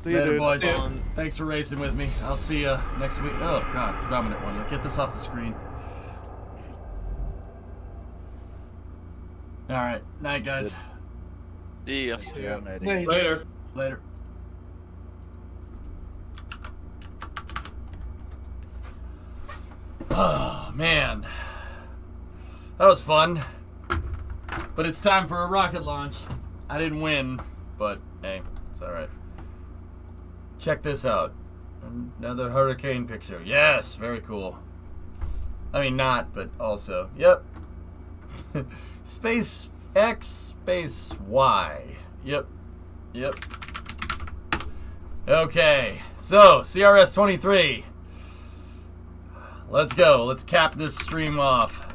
See you. Later, boys. See ya. Thanks for racing with me. I'll see you next week. Oh, God. Predominant one. Get this off the screen. All right. Night, guys. See ya. Later. Later. Oh, man. That was fun. But it's time for a rocket launch. I didn't win, but hey, it's all right. Check this out. Another hurricane picture. Yes, very cool. I mean, not, but also. Yep. Space X, space Y. Yep. Yep. Okay, so CRS-23. Let's go. Let's cap this stream off.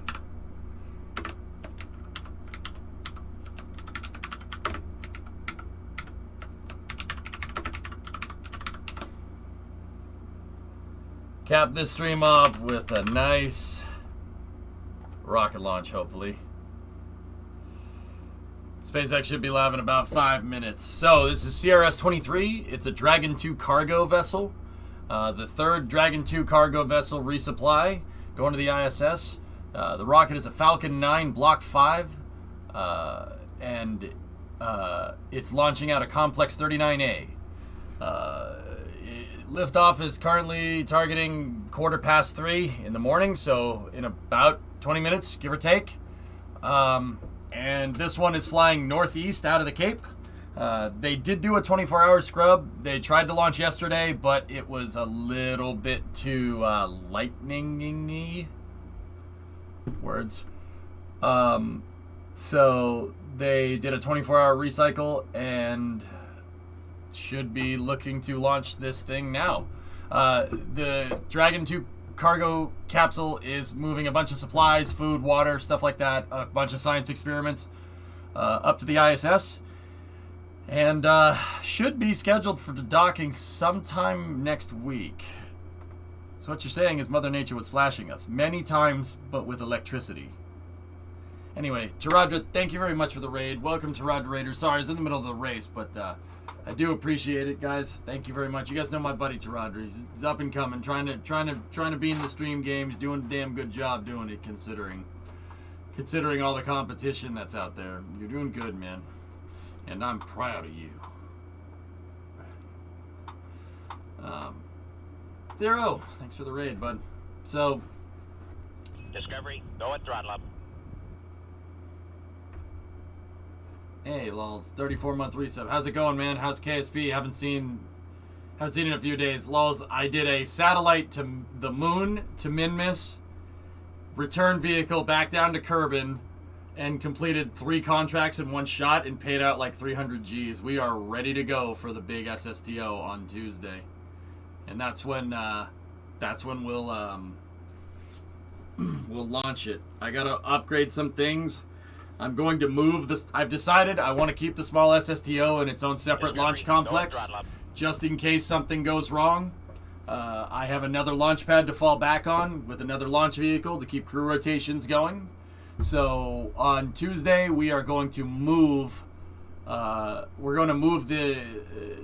Cap this stream off with a nice rocket launch, hopefully. SpaceX should be live in about 5 minutes. So this is CRS-23. It's a Dragon 2 cargo vessel. The third Dragon 2 cargo vessel resupply going to the ISS. The rocket is a Falcon 9 Block 5. And it's launching out of Complex 39A. Liftoff is currently targeting 3:15 in the morning, so in about 20 minutes, give or take. And this one is flying northeast out of the Cape. They did do a 24-hour scrub. They tried to launch yesterday, but it was a little bit too lightning-y. Words. So they did a 24-hour recycle and should be looking to launch this thing now. The Dragon 2 cargo capsule is moving a bunch of supplies, food, water, stuff like that, a bunch of science experiments up to the ISS, and should be scheduled for the docking sometime next week. So what you're saying is Mother Nature was flashing us many times, but with electricity. Anyway, Taradra, thank you very much for the raid. Welcome, Taradra Raiders. Sorry, I was in the middle of the race, but I do appreciate it, guys. Thank you very much. You guys know my buddy Taradra. He's up and coming, trying to be in the stream game. He's doing a damn good job doing it, considering all the competition that's out there. You're doing good, man, and I'm proud of you. Zero, thanks for the raid, bud. So, Discovery, go at throttle up. Hey, lols, 34-month resub. How's it going, man? How's KSP? Haven't seen it in a few days. Lols, I did a satellite to the moon to Minmus, return vehicle back down to Kerbin, and completed 3 contracts in one shot and paid out like 300 G's. We are ready to go for the big SSTO on Tuesday, and that's when we'll we'll launch it. I gotta upgrade some things. I'm going to move this. I've decided I want to keep the small SSTO in its own separate launch complex, just in case something goes wrong. I have another launch pad to fall back on with another launch vehicle to keep crew rotations going. So on Tuesday, we are going to move. We're going to move the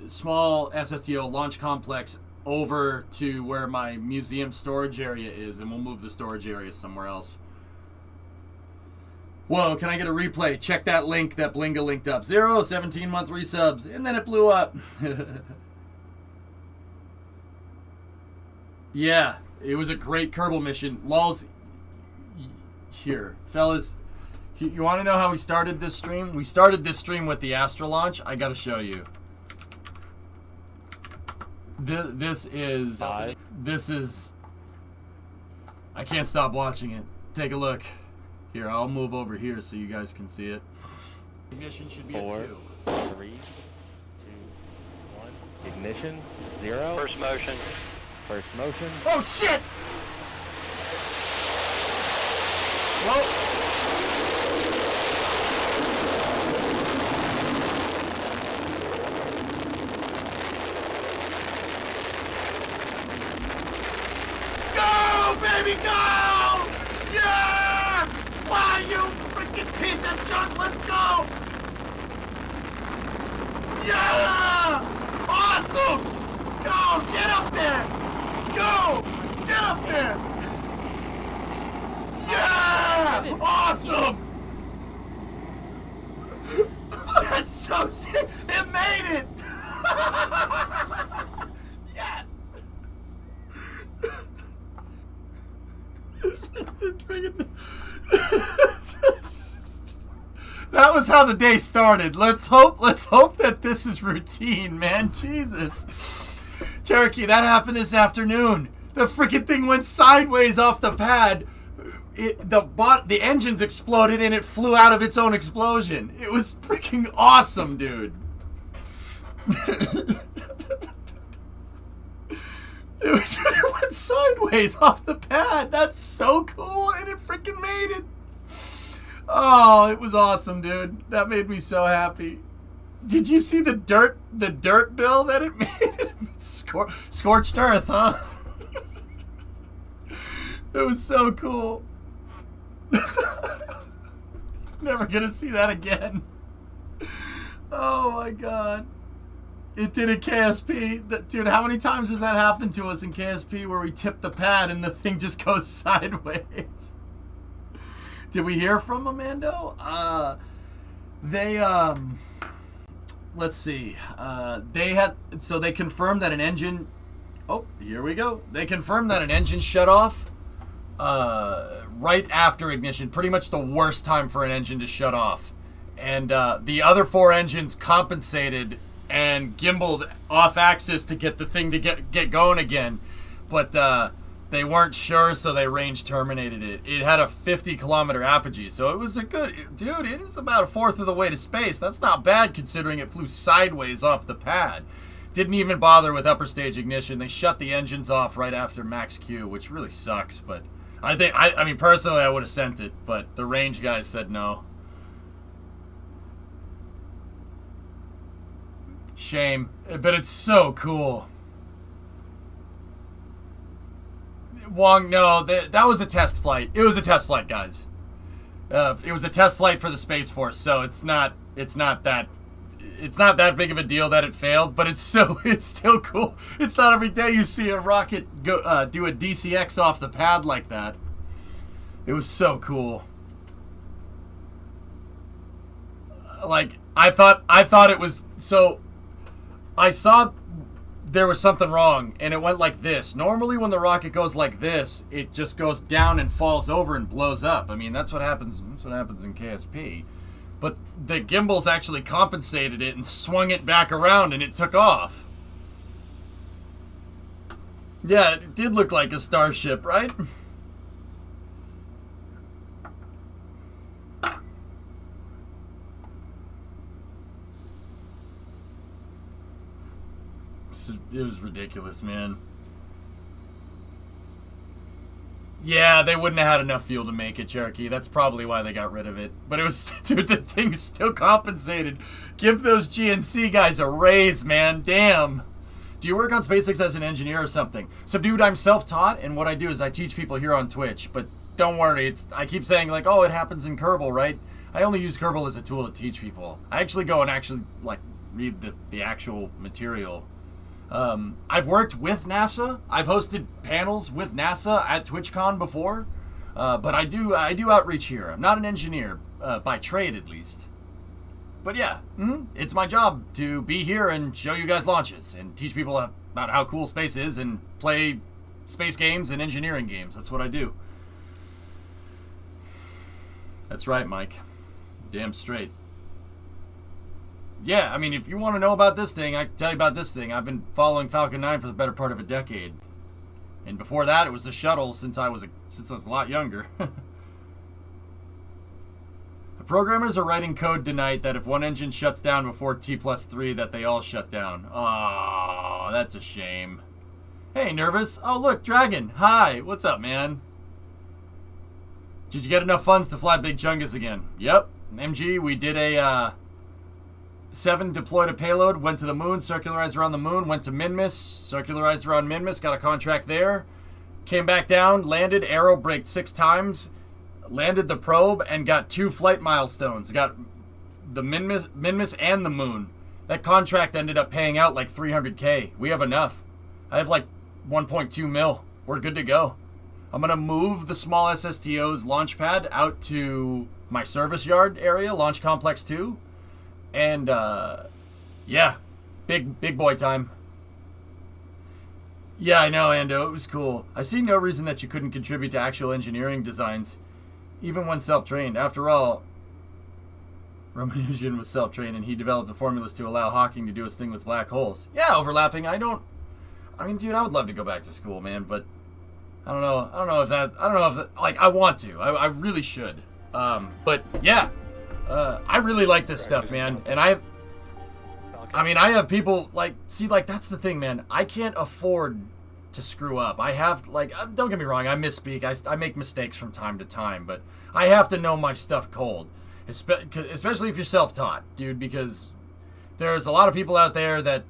small SSTO launch complex over to where my museum storage area is, and we'll move the storage area somewhere else. Whoa, can I get a replay? Check that link that Blinga linked up. 17-month resubs, and then it blew up. Yeah, it was a great Kerbal mission. Lols, here, fellas, you want to know how we started this stream? We started this stream with the Astra launch. I got to show you. This is, I can't stop watching it. Take a look. Here, I'll move over here so you guys can see it. Ignition should be 4, at 2. 3, 2, 1. Ignition, 0. First motion. First motion. Oh, shit! Whoa. Go, baby, go! Yeah! Fly, you freaking piece of junk! Let's go! Yeah! Awesome! awesome! Go! Get up there! Go! Get up there! Yeah! Awesome! That's so sick! It made it! Yes! That was how the day started. Let's hope that this is routine, man. Jesus. Cherokee, that happened this afternoon. The freaking thing went sideways off the pad. The engines exploded and it flew out of its own explosion. It was freaking awesome, dude. It went sideways off the pad. That's so cool, and it freaking made it. Oh, it was awesome, dude. That made me so happy. Did you see the dirt bill that it made? Scorched earth, huh? It was so cool. Never gonna see that again. Oh my god. It did a KSP. Dude, how many times has that happened to us in KSP where we tip the pad and the thing just goes sideways? Did we hear from Amando? Let's see. They confirmed that an engine... Oh, here we go. They confirmed that an engine shut off right after ignition. Pretty much the worst time for an engine to shut off. And the other 4 engines compensated and gimbaled off axis to get the thing to get going again. But they weren't sure, so they range terminated it. It had a 50-kilometer apogee, so it was a good... Dude, it was about a fourth of the way to space. That's not bad considering it flew sideways off the pad. Didn't even bother with upper stage ignition. They shut the engines off right after max Q, which really sucks, but... I mean, personally, I would have sent it, but the range guys said no. Shame, but it's so cool. Wong, no, that was a test flight. It was a test flight, guys. It was a test flight for the Space Force, so it's not that big of a deal that it failed, but it's still cool. It's not every day you see a rocket go do a DCX off the pad like that. It was so cool. Like I thought it was so. I saw there was something wrong, and it went like this. Normally, when the rocket goes like this, it just goes down and falls over and blows up. I mean, that's what happens. That's what happens in KSP. But the gimbals actually compensated it and swung it back around, and it took off. Yeah, it did look like a starship, right? It was ridiculous, man. Yeah, they wouldn't have had enough fuel to make it, Cherokee. That's probably why they got rid of it. But it was, dude, the thing's still compensated. Give those GNC guys a raise, man. Damn. Do you work on SpaceX as an engineer or something? So, dude, I'm self-taught, and what I do is I teach people here on Twitch. But don't worry, I keep saying, like, oh, it happens in Kerbal, right? I only use Kerbal as a tool to teach people. I actually go and like, read the actual material. I've worked with NASA. I've hosted panels with NASA at TwitchCon before, but I do outreach here. I'm not an engineer, by trade at least. But yeah, it's my job to be here and show you guys launches and teach people about how cool space is and play space games and engineering games. That's what I do. That's right, Mike. Damn straight. Yeah, I mean, if you want to know about this thing, I can tell you about this thing. I've been following Falcon 9 for the better part of a decade. And before that, it was the shuttle since I was a lot younger. The programmers are writing code tonight that if one engine shuts down before T+3, that they all shut down. Oh, that's a shame. Hey, Nervous. Oh, look, Dragon. Hi. What's up, man? Did you get enough funds to fly Big Chungus again? Yep. MG, we did a... 7 deployed a payload, went to the moon, circularized around the moon, went to Minmus, circularized around Minmus, got a contract there, came back down, landed, aero braked 6 times, landed the probe, and got 2 flight milestones. Got the Minmus and the moon. That contract ended up paying out like $300K. We have enough. I have like 1.2 mil. We're good to go. I'm going to move the small SSTO's launch pad out to my service yard area, Launch Complex 2. And, yeah, big boy time. Yeah, I know, Ando. It was cool. I see no reason that you couldn't contribute to actual engineering designs, even when self-trained. After all, Ramanujan was self-trained, and he developed the formulas to allow Hawking to do his thing with black holes. Yeah, overlapping. I mean, dude, I would love to go back to school, man, but I don't know if like, I want to. I really should. But yeah, I really like this stuff, man, and I have people, like, see, like, that's the thing, man. I can't afford to screw up. I have, like, don't get me wrong, I misspeak. I make mistakes from time to time, but I have to know my stuff cold. Especially if you're self-taught, dude, because there's a lot of people out there that,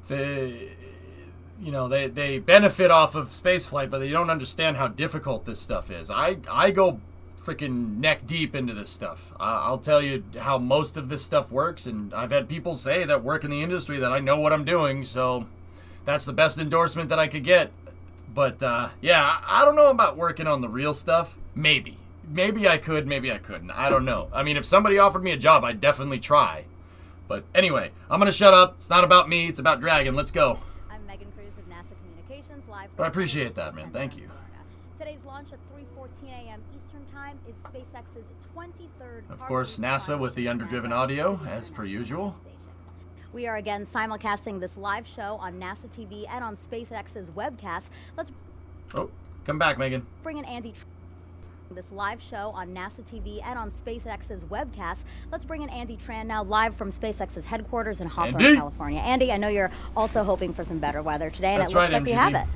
they benefit off of spaceflight, but they don't understand how difficult this stuff is. I go freaking neck deep into this stuff. I'll tell you how most of this stuff works, and I've had people say that work in the industry that I know what I'm doing, so that's the best endorsement that I could get. But yeah, I don't know about working on the real stuff. Maybe I could, maybe I couldn't. I don't know. I mean, if somebody offered me a job, I'd definitely try. But anyway, I'm gonna shut up. It's not about me, it's about Dragon. Let's go. I'm Megan Cruz with NASA Communications live. But I appreciate that, man. Thank you. Today's launch at 3:14 a.m. Eastern Time is SpaceX's 23rd. Of course, NASA with the underdriven audio, as per usual. We are again simulcasting this live show on NASA TV and on SpaceX's webcast. Let's come back, Megan. bring in Andy. This live show on NASA TV and on SpaceX's webcast. Let's bring in Andy Tran now, live from SpaceX's headquarters in Hawthorne, California. Andy, I know you're also hoping for some better weather today, and That's it looks right, like we MGD. have it.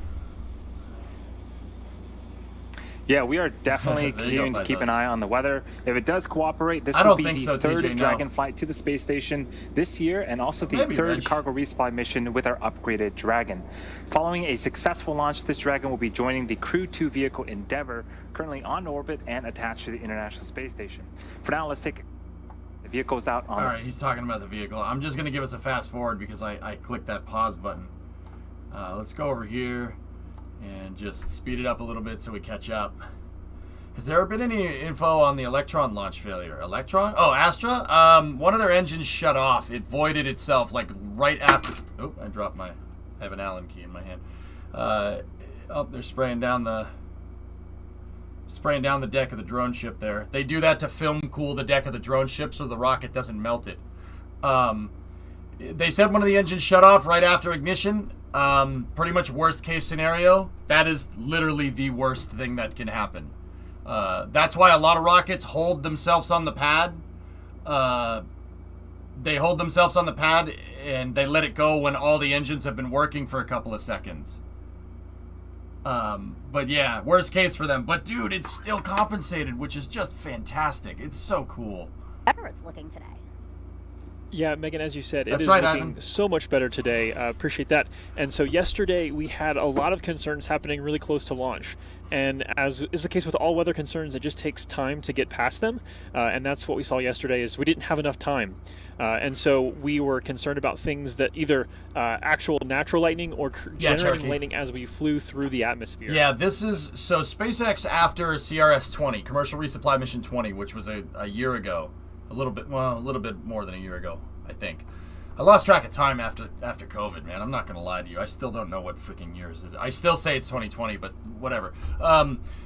Yeah, we are definitely continuing to keep an eye on the weather. If it does cooperate, this will be the third Dragon flight to the space station this year, and also the third cargo resupply mission with our upgraded Dragon. Following a successful launch, this Dragon will be joining the Crew 2 vehicle Endeavour, currently on orbit and attached to the International Space Station. For now, let's take the vehicles out on... All right, he's talking about the vehicle. I'm just going to give us a fast forward because I clicked that pause button. Let's go over here and just speed it up a little bit so we catch up. Has there been any info on the Electron launch failure? Electron? Oh, Astra? One of their engines shut off. It voided itself, like, right after... Oh, I dropped my... I have an Allen key in my hand. They're spraying down the deck of the drone ship there. They do that to film cool the deck of the drone ship so the rocket doesn't melt it. They said one of the engines shut off right after ignition. Pretty much worst case scenario. That is literally the worst thing that can happen. That's why a lot of rockets hold themselves on the pad. They hold themselves on the pad and they let it go when all the engines have been working for a couple of seconds. But yeah, worst case for them. But dude, it's still compensated, which is just fantastic. It's so cool. Better it's looking today. Yeah, Megan, as you said, That's it is right, looking Ivan. so much better today. Appreciate that. And so yesterday we had a lot of concerns happening really close to launch. And as is the case with all weather concerns, it just takes time to get past them. And that's what we saw yesterday is we didn't have enough time. And so we were concerned about things that either actual natural lightning or generating lightning as we flew through the atmosphere. Yeah, this is... So SpaceX after CRS-20, Commercial Resupply Mission 20, which was a year ago. A little bit more than a year ago, I think. I lost track of time after COVID, man. I'm not going to lie to you. I still don't know what freaking year is it. I still say it's 2020, but whatever.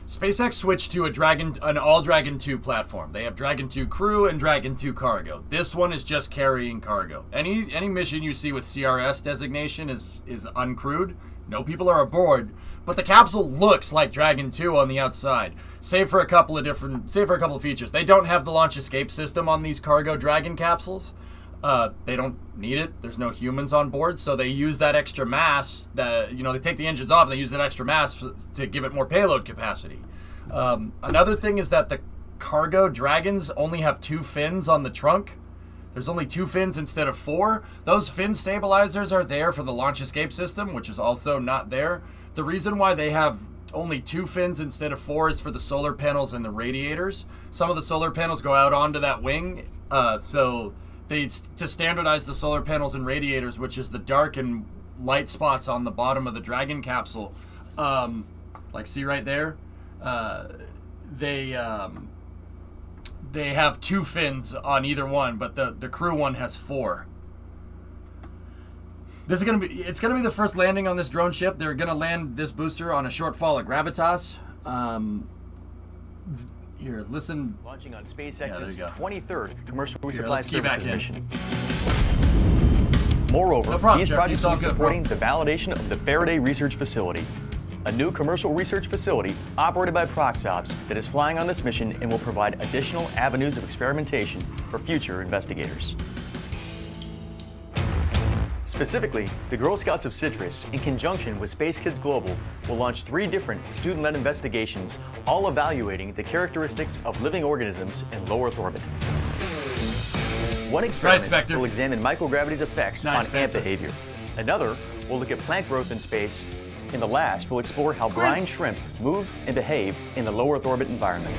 SpaceX switched to an all Dragon 2 platform. They have Dragon 2 Crew and Dragon 2 Cargo. This one is just carrying cargo. Any mission you see with CRS designation is uncrewed. No people are aboard, but the capsule looks like Dragon 2 on the outside, save for a couple of features. They don't have the launch escape system on these cargo Dragon capsules. They don't need it. There's no humans on board, so they use that extra mass. They take the engines off and they use that extra mass to give it more payload capacity. Another thing is that the cargo Dragons only have 2 fins on the trunk. There's only 2 fins instead of 4. Those fin stabilizers are there for the launch escape system, which is also not there. The reason why they have only 2 fins instead of 4 is for the solar panels and the radiators. Some of the solar panels go out onto that wing, so to standardize the solar panels and radiators, which is the dark and light spots on the bottom of the Dragon capsule. Like see right there, they have 2 fins on either one, but the crew one has 4. This is it's gonna be the first landing on this drone ship. They're gonna land this booster on a short fall of gravitas. Here, listen. Launching on SpaceX's 23rd commercial resupply let's key back services in. mission. Moreover, these projects will be supporting the validation of the Faraday Research Facility, a new commercial research facility operated by Closeout that is flying on this mission and will provide additional avenues of experimentation for future investigators. Specifically, the Girl Scouts of Citrus, in conjunction with Space Kids Global, will launch 3 different student-led investigations, all evaluating the characteristics of living organisms in low Earth orbit. One experiment will examine microgravity's effects on ant behavior. Another will look at plant growth in space. And the last will explore how brine shrimp move and behave in the low Earth orbit environment.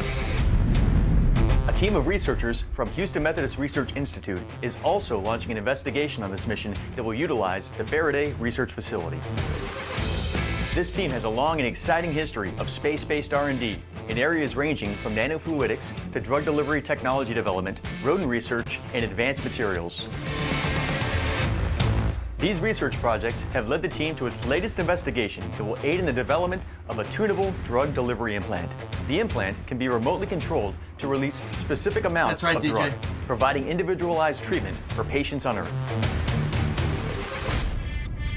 A team of researchers from Houston Methodist Research Institute is also launching an investigation on this mission that will utilize the Faraday Research Facility. This team has a long and exciting history of space-based R&D in areas ranging from nanofluidics to drug delivery technology development, rodent research, and advanced materials. These research projects have led the team to its latest investigation that will aid in the development of a tunable drug delivery implant. The implant can be remotely controlled to release specific amounts of drug, providing individualized treatment for patients on Earth.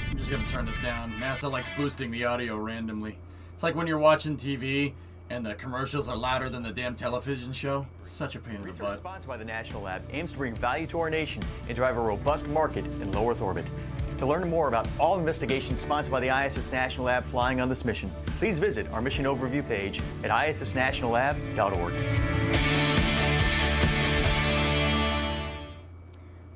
I'm just going to turn this down. NASA likes boosting the audio randomly. It's like when you're watching TV and the commercials are louder than the damn television show. Such a pain in the butt. Research sponsored by the National Lab aims to bring value to our nation and drive a robust market in low Earth orbit. To learn more about all investigations sponsored by the ISS National Lab flying on this mission, please visit our mission overview page at issnationallab.org.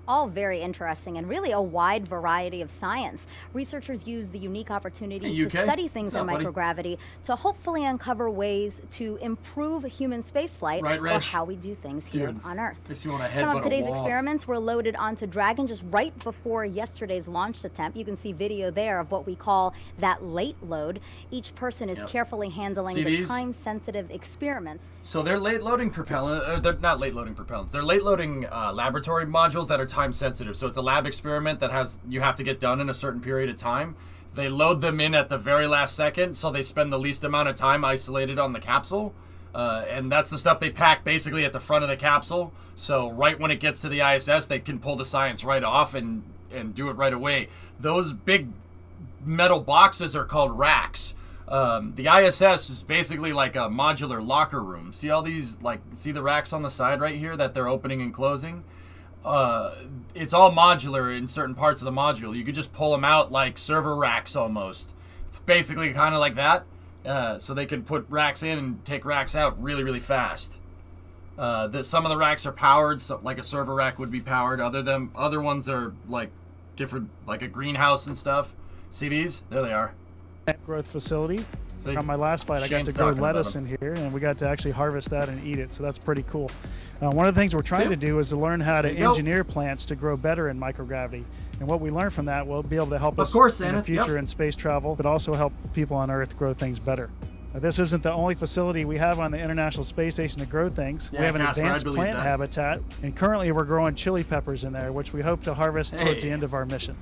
All very interesting and really a wide variety of science. Researchers use the unique opportunity to study things in microgravity to hopefully uncover ways to improve human spaceflight or how we do things here on Earth. Some of today's experiments were loaded onto Dragon just right before yesterday's launch attempt. You can see video there of what we call that late load. Each person is carefully handling the time-sensitive experiments. So they're late-loading propellant. They're not late-loading propellants. They're late-loading laboratory modules that are time sensitive. So it's a lab experiment that you have to get done in a certain period of time. They load them in at the very last second, so they spend the least amount of time isolated on the capsule. And that's the stuff they pack basically at the front of the capsule. So right when it gets to the ISS, they can pull the science right off and do it right away. Those big metal boxes are called racks. The ISS is basically like a modular locker room. See all these, see the racks on the side right here that they're opening and closing? It's all modular in certain parts of the module. You could just pull them out like server racks almost. It's basically kind of like that. So they can put racks in and take racks out really, really fast. Some of the racks are powered, so like a server rack would be powered. Other ones are like different, like a greenhouse and stuff. See these? There they are. Growth facility. See? On my last flight, I got to grow lettuce in here, and we got to actually harvest that and eat it, so that's pretty cool. One of the things we're trying to do is to learn how to engineer plants to grow better in microgravity, and what we learn from that will be able to help us in the future in space travel, but also help people on Earth grow things better. This isn't the only facility we have on the International Space Station to grow things. We have an advanced plant habitat, and currently we're growing chili peppers in there, which we hope to harvest towards the end of our mission.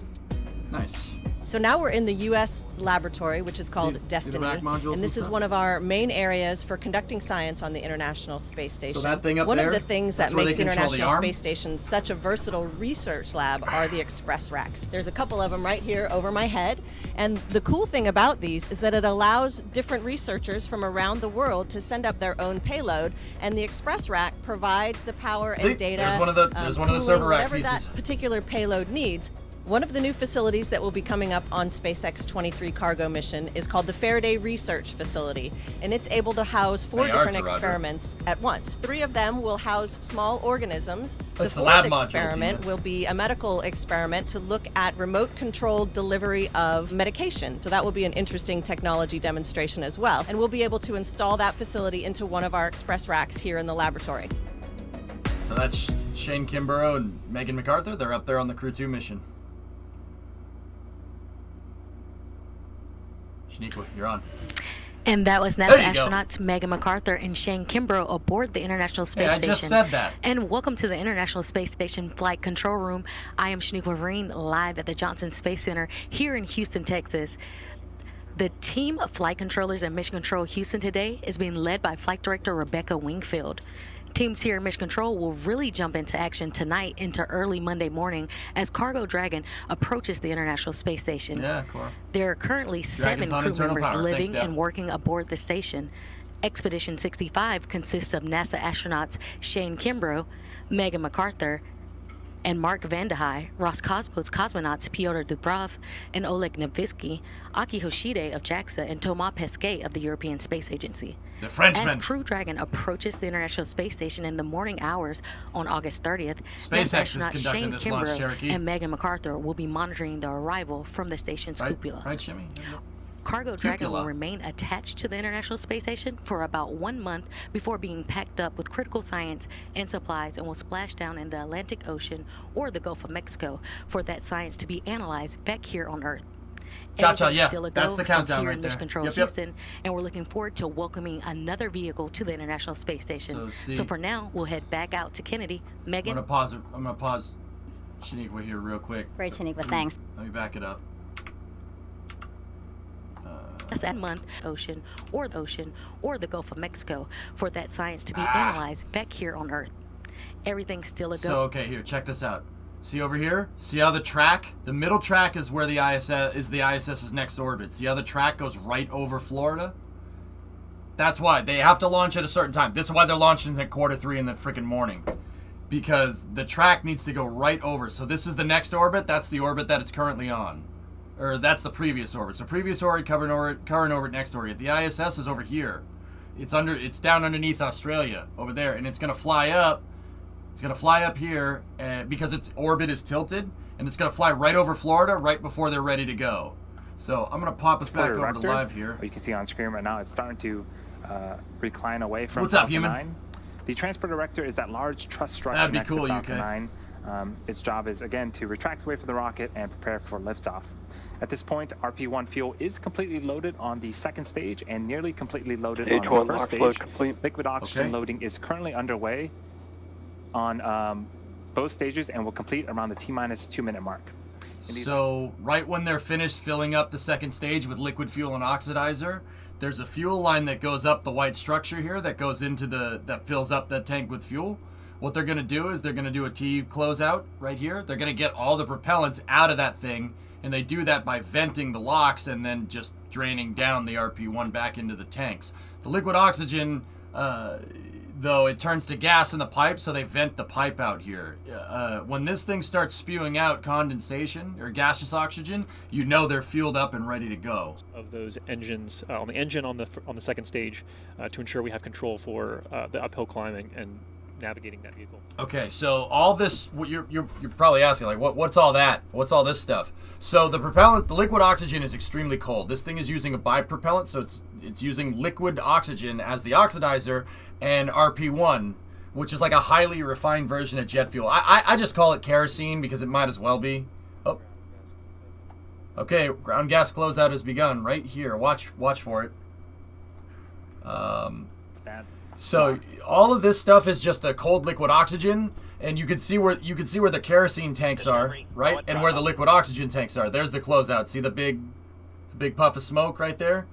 Nice. So now we're in the U.S. laboratory, which is called Destiny, and this is one of our main areas for conducting science on the International Space Station. So that thing up one there, of the things that makes the International Space Station such a versatile research lab are the express racks. There's a couple of them right here over my head, and the cool thing about these is that it allows different researchers from around the world to send up their own payload, and the express rack provides the power and data, there's one of the server rack pieces. Whatever that particular payload needs. One of the new facilities that will be coming up on SpaceX 23 cargo mission is called the Faraday Research Facility, and it's able to house 4 different experiments at once. 3 of them will house small organisms. The 4th experiment will be a medical experiment to look at remote-controlled delivery of medication. So that will be an interesting technology demonstration as well, and we'll be able to install that facility into one of our express racks here in the laboratory. So that's Shane Kimbrough and Megan MacArthur, they're up there on the Crew 2 mission. Shaniqua, you're on. And that was NASA astronauts Megan MacArthur and Shane Kimbrough aboard the International Space Station. I just said that. And welcome to the International Space Station Flight Control Room. I am Shaniqua Vereen, live at the Johnson Space Center here in Houston, Texas. The team of flight controllers at Mission Control Houston today is being led by Flight Director Rebecca Wingfield. Teams here at Mission Control will really jump into action tonight into early Monday morning as Cargo Dragon approaches the International Space Station. Yeah, cool. There are currently 7 crew members living and working aboard the station. Expedition 65 consists of NASA astronauts Shane Kimbrough, Megan MacArthur, and Mark Vandehei, Roscosmos cosmonauts Pyotr Dubrov and Oleg Novitsky, Aki Hoshide of JAXA, and Thomas Pesquet of the European Space Agency. The Frenchman. As Crew Dragon approaches the International Space Station in the morning hours on August 30th, SpaceX is conducting Shane this launch, Kimbrough Cherokee. and Megan MacArthur will be monitoring the arrival from the station's cupola. Right, Shimmy? Cargo Dragon will remain attached to the International Space Station for about 1 month before being packed up with critical science and supplies and will splash down in the Atlantic Ocean or the Gulf of Mexico for that science to be analyzed back here on Earth. Cha-cha, yeah, that's the countdown right there. Mission Control Houston, and we're looking forward to welcoming another vehicle to the International Space Station. So for now, we'll head back out to Kennedy. Megan? I'm gonna pause Shaniqua here real quick. Great, Shaniqua, thanks. Let me back it up. That month, ocean or the Gulf of Mexico for that science to be analyzed back here on Earth. Everything's still a go. So okay, here, check this out. See over here? See how the middle track is where the ISS's next orbit. See how the track goes right over Florida? That's why they have to launch at a certain time. This is why they're launching at 2:45 in the freaking morning. Because the track needs to go right over. So this is the next orbit. That's the orbit that it's currently on. Or that's the previous orbit. So previous orbit, current orbit, next orbit. The ISS is over here. It's down underneath Australia over there, and it's gonna fly up. It's gonna fly up here because its orbit is tilted, and it's gonna fly right over Florida right before they're ready to go. So I'm gonna pop us back over to live here. You can see on screen right now, it's starting to recline away from What's up, Falcon human? 9. The transporter director is that large truss structure That'd be next cool, to Falcon UK. 9. Its job is, again, to retract away from the rocket and prepare for liftoff. At this point, RP-1 fuel is completely loaded on the second stage and nearly completely loaded on the first stage. Liquid oxygen loading is currently underway on both stages and will complete around the T-minus 2 minute mark. So right when they're finished filling up the second stage with liquid fuel and oxidizer, there's a fuel line that goes up the white structure here that goes into that fills up that tank with fuel. What they're going to do is they're going to do a T closeout right here. They're going to get all the propellants out of that thing, and they do that by venting the locks and then just draining down the RP-1 back into the tanks. The liquid oxygen, though, it turns to gas in the pipe, so they vent the pipe out here. When this thing starts spewing out condensation or gaseous oxygen, you know they're fueled up and ready to go. Of those engines, on the engine on the second stage, to ensure we have control for the uphill climbing and navigating that vehicle. Okay, so all this, you're probably asking, like, what's all that? What's all this stuff? So the propellant, the liquid oxygen is extremely cold. This thing is using a bipropellant, so it's using liquid oxygen as the oxidizer, and RP-1, which is like a highly refined version of jet fuel. I just call it kerosene because it might as well be. Oh. Okay, ground gas closeout has begun right here. Watch for it. So all of this stuff is just the cold liquid oxygen, and you can see where the kerosene tanks are, right, and where the liquid oxygen tanks are. There's the closeout. See the big puff of smoke right there?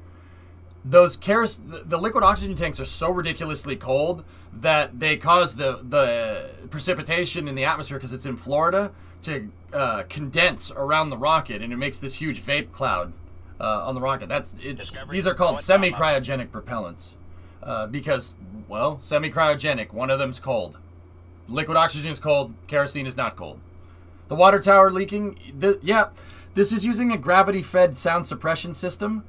The liquid oxygen tanks are so ridiculously cold that they cause the precipitation in the atmosphere, because it's in Florida, to condense around the rocket, and it makes this huge vape cloud on the rocket. These are called semi-cryogenic propellants. Because, well, semi-cryogenic, one of them's cold. Liquid oxygen is cold, kerosene is not cold. The water tower leaking, this is using a gravity-fed sound suppression system.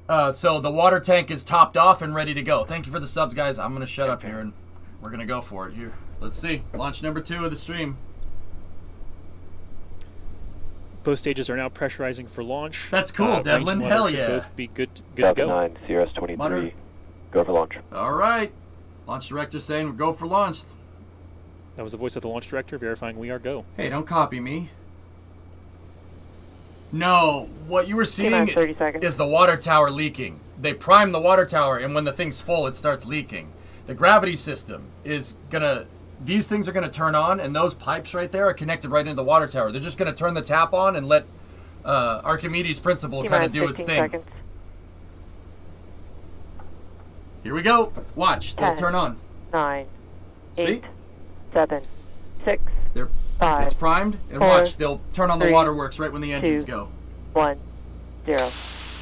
So the water tank is topped off and ready to go. Thank you for the subs, guys. I'm going to shut up here, and we're going to go for it here. Let's see. Launch number 2 of the stream. Both stages are now pressurizing for launch. That's cool, Devlin. Hell yeah. Both be good to go. 9, CRS-23. Go for launch. All right. Launch director saying go for launch. That was the voice of the launch director verifying we are go. Hey, don't copy me. No, what you were seeing is the water tower leaking. They prime the water tower, and when the thing's full, it starts leaking. The gravity system is gonna... These things are gonna turn on, and those pipes right there are connected right into the water tower. They're just gonna turn the tap on and let Archimedes' principle kind of do its thing. Seconds. Here we go. Watch. They'll turn on. 9, 8, See? 7, 6, They're, 5. It's primed, and 4, watch. They'll turn on the 3, waterworks right when the engines 2, go. 1, 0.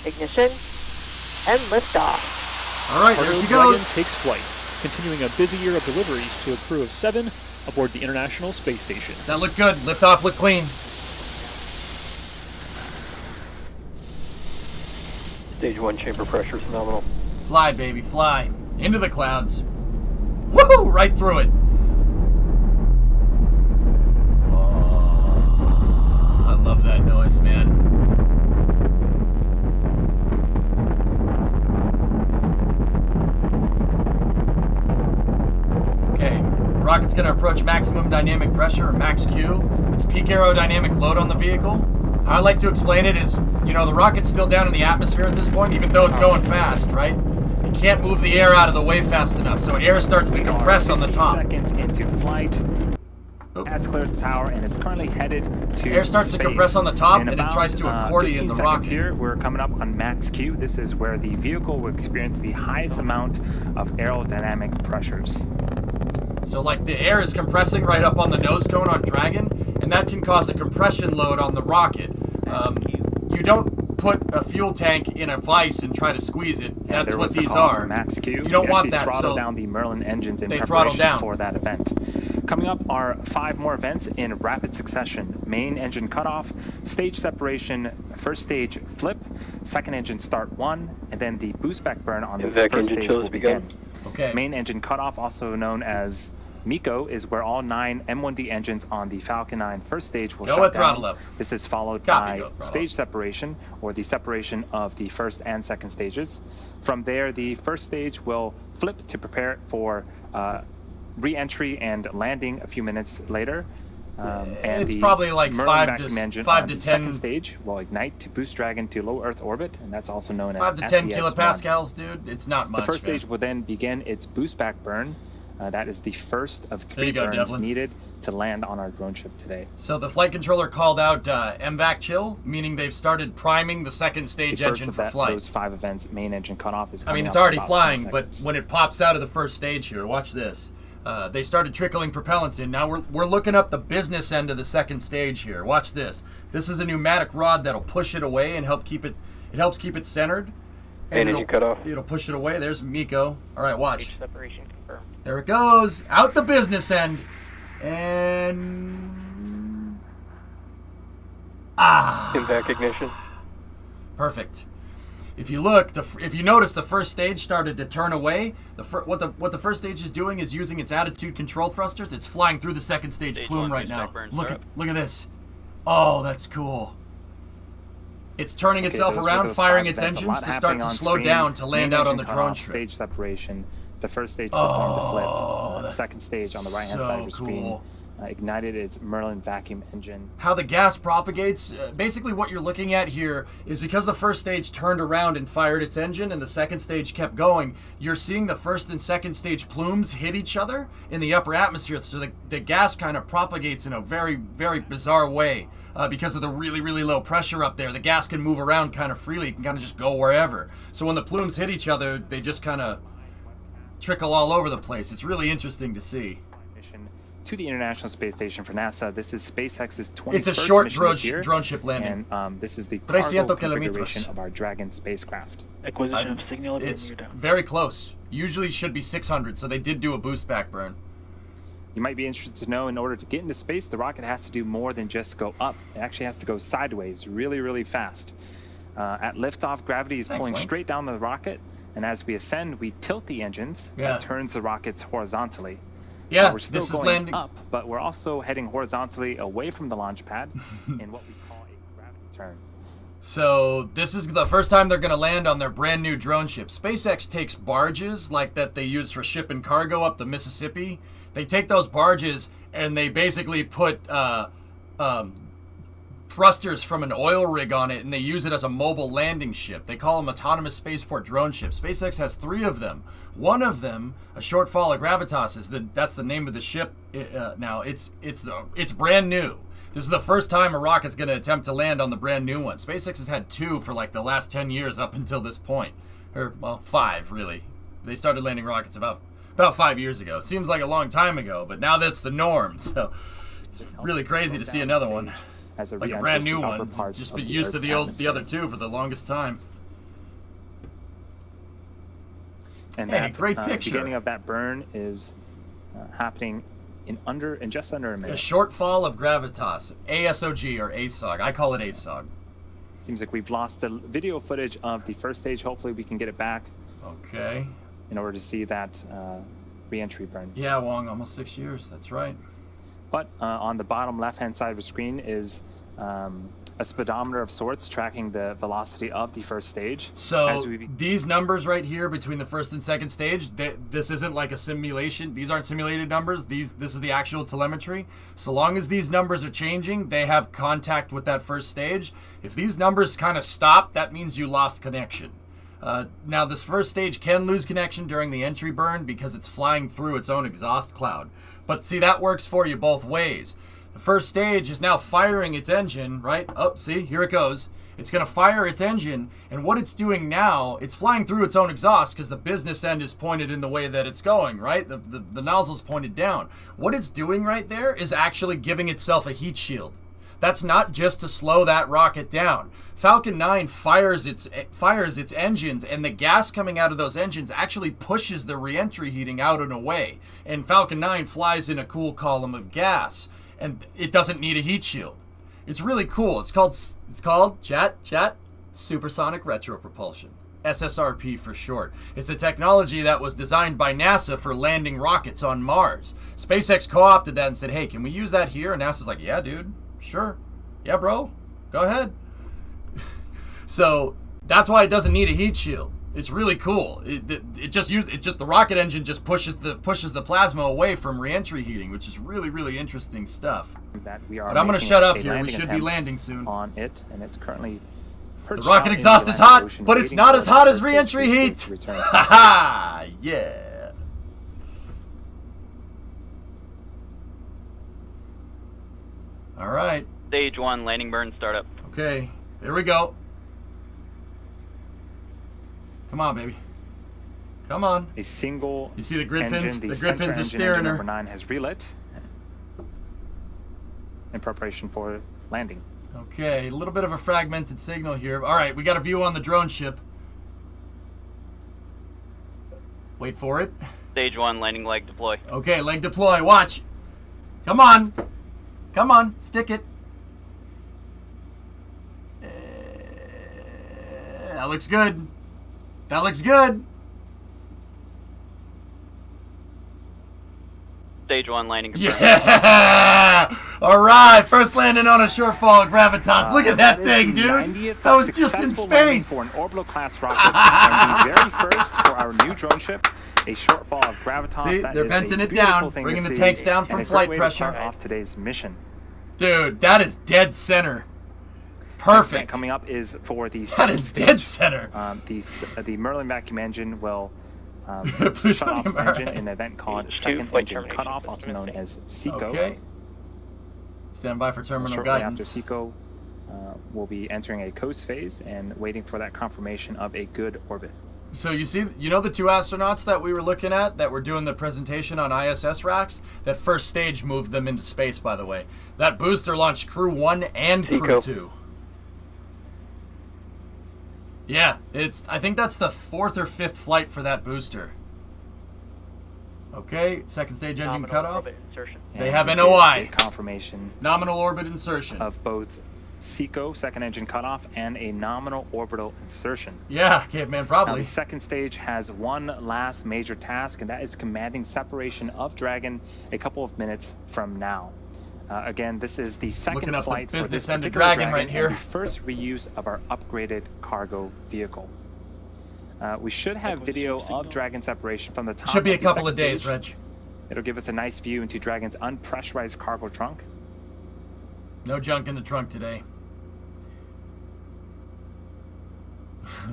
Ignition and liftoff. All right, there she goes. Dragon takes flight, continuing a busy year of deliveries to a crew of 7 aboard the International Space Station. That looked good. Liftoff looked clean. Stage 1 chamber pressure is nominal. Fly, baby, fly. Into the clouds. Woohoo! Right through it. Oh, I love that noise, man. Okay, rocket's gonna approach maximum dynamic pressure, or max Q. It's peak aerodynamic load on the vehicle. How I like to explain it is, you know, the rocket's still down in the atmosphere at this point, even though it's going fast, right? It can't move the air out of the way fast enough, so air starts to compress on the top. Seconds into flight. Has cleared the tower and is currently headed to air starts space. to compress on the top, and about, it tries to accordion the rocket. Here, we're coming up on max Q. This is where the vehicle will experience the highest amount of aerodynamic pressures. So, like, the air is compressing right up on the nose cone on Dragon, and that can cause a compression load on the rocket. You don't put a fuel tank in a vise and try to squeeze it. That's what these are. Max Q. You don't want that, throttle so down the Merlin engines in they throttle preparation down for that event. Coming up are 5 more events in rapid succession. Main engine cutoff, stage separation, first stage flip, second engine start 1, and then the boost back burn on the first stage will begin. Okay. Main engine cutoff, also known as MECO, is where all 9 M1D engines on the Falcon 9 first stage will shut down. Throttle up. This is followed by stage separation, or the separation of the first and second stages. From there, the first stage will flip to prepare it for re-entry and landing a few minutes later. And it's the probably like Merlin 5 vacuum engine to on 10 the second stage will ignite to boost Dragon to low Earth orbit, and that's also known as 5 to 10 SES-1. kilopascals, dude. It's not much. The first stage will then begin its boost back burn. That is the first of 3 burns needed to land on our drone ship today. So the flight controller called out MVAC chill, meaning they've started priming the second stage engine for flight. Those 5 events, main engine cutoff is coming. I mean, it's already flying, but when it pops out of the first stage here, watch this. They started trickling propellants in. Now we're looking up the business end of the second stage here. Watch this. This is a pneumatic rod that'll push it away and help keep it. It helps keep it centered. And it'll push it away. There's MECO. All right, watch. Stage separation confirmed. There it goes. Out the business end. And... Impact ignition. Perfect. If you look, if you notice, the first stage started to turn away. What the first stage is doing is using its attitude control thrusters. It's flying through the second stage plume right now. Look at this. Oh, that's cool. It's turning itself around, firing its engines to start to slow down to land out on the drone strip. Stage separation. The first stage performed the flip. The second stage on the right-hand side of your screen ignited its Merlin vacuum engine. How the gas propagates, basically what you're looking at here is because the first stage turned around and fired its engine and the second stage kept going, you're seeing the first and second stage plumes hit each other in the upper atmosphere, so the gas kind of propagates in a very, very bizarre way. Because of the really, really low pressure up there, the gas can move around kind of freely. It can kind of just go wherever. So when the plumes hit each other, they just kind of trickle all over the place. It's really interesting to see. To the International Space Station for NASA. This is SpaceX's 21st It's a short mission drone ship landing. And this is the cargo configuration of our Dragon spacecraft. Acquisition of signal. It's very close. Usually should be 600, so they did do a boost back burn. You might be interested to know, in order to get into space, the rocket has to do more than just go up. It actually has to go sideways really, really fast. At liftoff, gravity is pulling straight down the rocket, and as we ascend, we tilt the engines. That turns the rockets horizontally. Yeah, we're still going landing up, but we're also heading horizontally away from the launch pad in what we call a gravity turn. So this is the first time they're going to land on their brand new drone ship. SpaceX takes barges like that they use for shipping cargo up the Mississippi. They take those barges and they basically put thrusters from an oil rig on it, and they use it as a mobile landing ship. They call them autonomous spaceport drone ships. SpaceX has 3 of them. One of them, a Shortfall of Gravitas, that's the name of the ship. Now it's brand new. This is the first time a rocket's going to attempt to land on the brand new one. SpaceX has had 2 for like the last 10 years up until this point, or well, 5 really. They started landing rockets about 5 years ago. Seems like a long time ago, but now that's the norm. So it's really crazy to see another one. As like a brand new one. Just been used to the other 2 for the longest time. And hey, that great picture. Beginning of that burn is happening in just under a minute. A Shortfall of Gravitas, ASOG or ASOG. I call it ASOG. Seems like we've lost the video footage of the first stage. Hopefully we can get it back. Okay. In order to see that re-entry burn. Yeah, Wong, almost 6 years. That's right. But on the bottom left-hand side of the screen is a speedometer of sorts tracking the velocity of the first stage. So these numbers right here between the first and second stage, this isn't like a simulation. These aren't simulated numbers. This is the actual telemetry. So long as these numbers are changing, they have contact with that first stage. If these numbers kind of stop, that means you lost connection. Now, this first stage can lose connection during the entry burn because it's flying through its own exhaust cloud. But see, that works for you both ways. The first stage is now firing its engine, right? Oh, see, here it goes. It's going to fire its engine, and what it's doing now, it's flying through its own exhaust because the business end is pointed in the way that it's going, right? The nozzle's pointed down. What it's doing right there is actually giving itself a heat shield. That's not just to slow that rocket down. Falcon 9 fires its engines, and the gas coming out of those engines actually pushes the reentry heating out and away. And Falcon 9 flies in a cool column of gas, and it doesn't need a heat shield. It's really cool. It's called chat supersonic retropropulsion. SSRP for short. It's a technology that was designed by NASA for landing rockets on Mars. SpaceX co-opted that and said, "Hey, can we use that here?" And NASA's like, "Yeah, dude. Sure. Yeah, bro. Go ahead." So that's why it doesn't need a heat shield. It's really cool. The rocket engine just pushes the plasma away from reentry heating, which is really, really interesting stuff. But I'm going to shut up here. We should be landing soon. On it, and it's currently the rocket exhaust is hot, but it's not as hot as reentry heat. Haha, yeah. All right. Stage 1 landing burn startup. Okay, here we go. Come on, baby. Come on. A single. You see the grid fins? The grid fins are steering her. Number 9 has relit in preparation for landing. Okay, a little bit of a fragmented signal here. All right, we got a view on the drone ship. Wait for it. Stage 1 landing leg deploy. Okay, leg deploy. Watch. Come on. Come on, stick it. That looks good. That looks good. Stage 1 landing confirmed. Yeah! Alright, first landing on a Shortfall of Gravitas. Look at that thing, dude. That was just in space. For an orbital class rocket, and the very first for our new drone ship, a Shortfall of Gravitas. See, they're venting it down, bringing the tanks down from flight pressure. Off today's mission. Dude, that is dead center. Perfect. Coming up is for the that is dead center. The Merlin vacuum engine will shut off its engine in an event called second engine cutoff, also known as SECO. Okay. Stand by for terminal Shortly guidance. After SECO, we'll be entering a coast phase and waiting for that confirmation of a good orbit. So you know the 2 astronauts that we were looking at that were doing the presentation on ISS racks? That first stage moved them into space, by the way. That booster launched Crew 1 and Crew 2. Yeah, I think that's the 4th or 5th flight for that booster. Okay, second stage engine cutoff. They have NOI. Confirmation. Nominal orbit insertion. Of both SECO, second engine cutoff, and a nominal orbital insertion. Yeah, Caveman, probably. Now, the second stage has one last major task, and that is commanding separation of Dragon a couple of minutes from now. Again, this is the second flight for this end of particular Dragon right here. and the first reuse of our upgraded cargo vehicle. We should have video of Dragon separation from the top. Should be a of the couple of second days, stage. Reg. It'll give us a nice view into Dragon's unpressurized cargo trunk. No junk in the trunk today.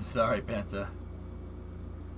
Sorry, Panta.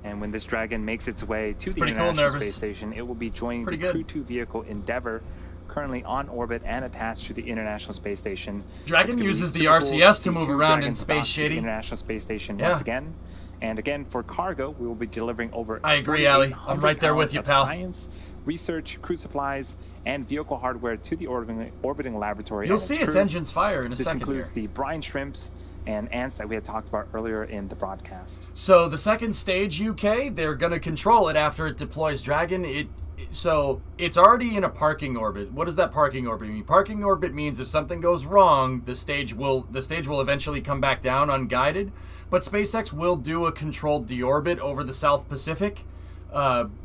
And when this Dragon makes its way to the International Space Station, it will be joining the Crew 2 vehicle Endeavour, currently on orbit and attached to the International Space Station. Dragon uses the RCS to move around in space, Shady. International Space Station once again. And again, for cargo, we will be delivering over. I agree, Ali. I'm right there with you, pal. Science, research, crew supplies, and vehicle hardware to the orbiting laboratory. You'll see its engines fire in a second. This includes the brine shrimps and ants that we had talked about earlier in the broadcast. So the second stage, UK, they're going to control it after it deploys Dragon. So it's already in a parking orbit. What does that parking orbit mean? Parking orbit means if something goes wrong, the stage will eventually come back down unguided. But SpaceX will do a controlled deorbit over the South Pacific,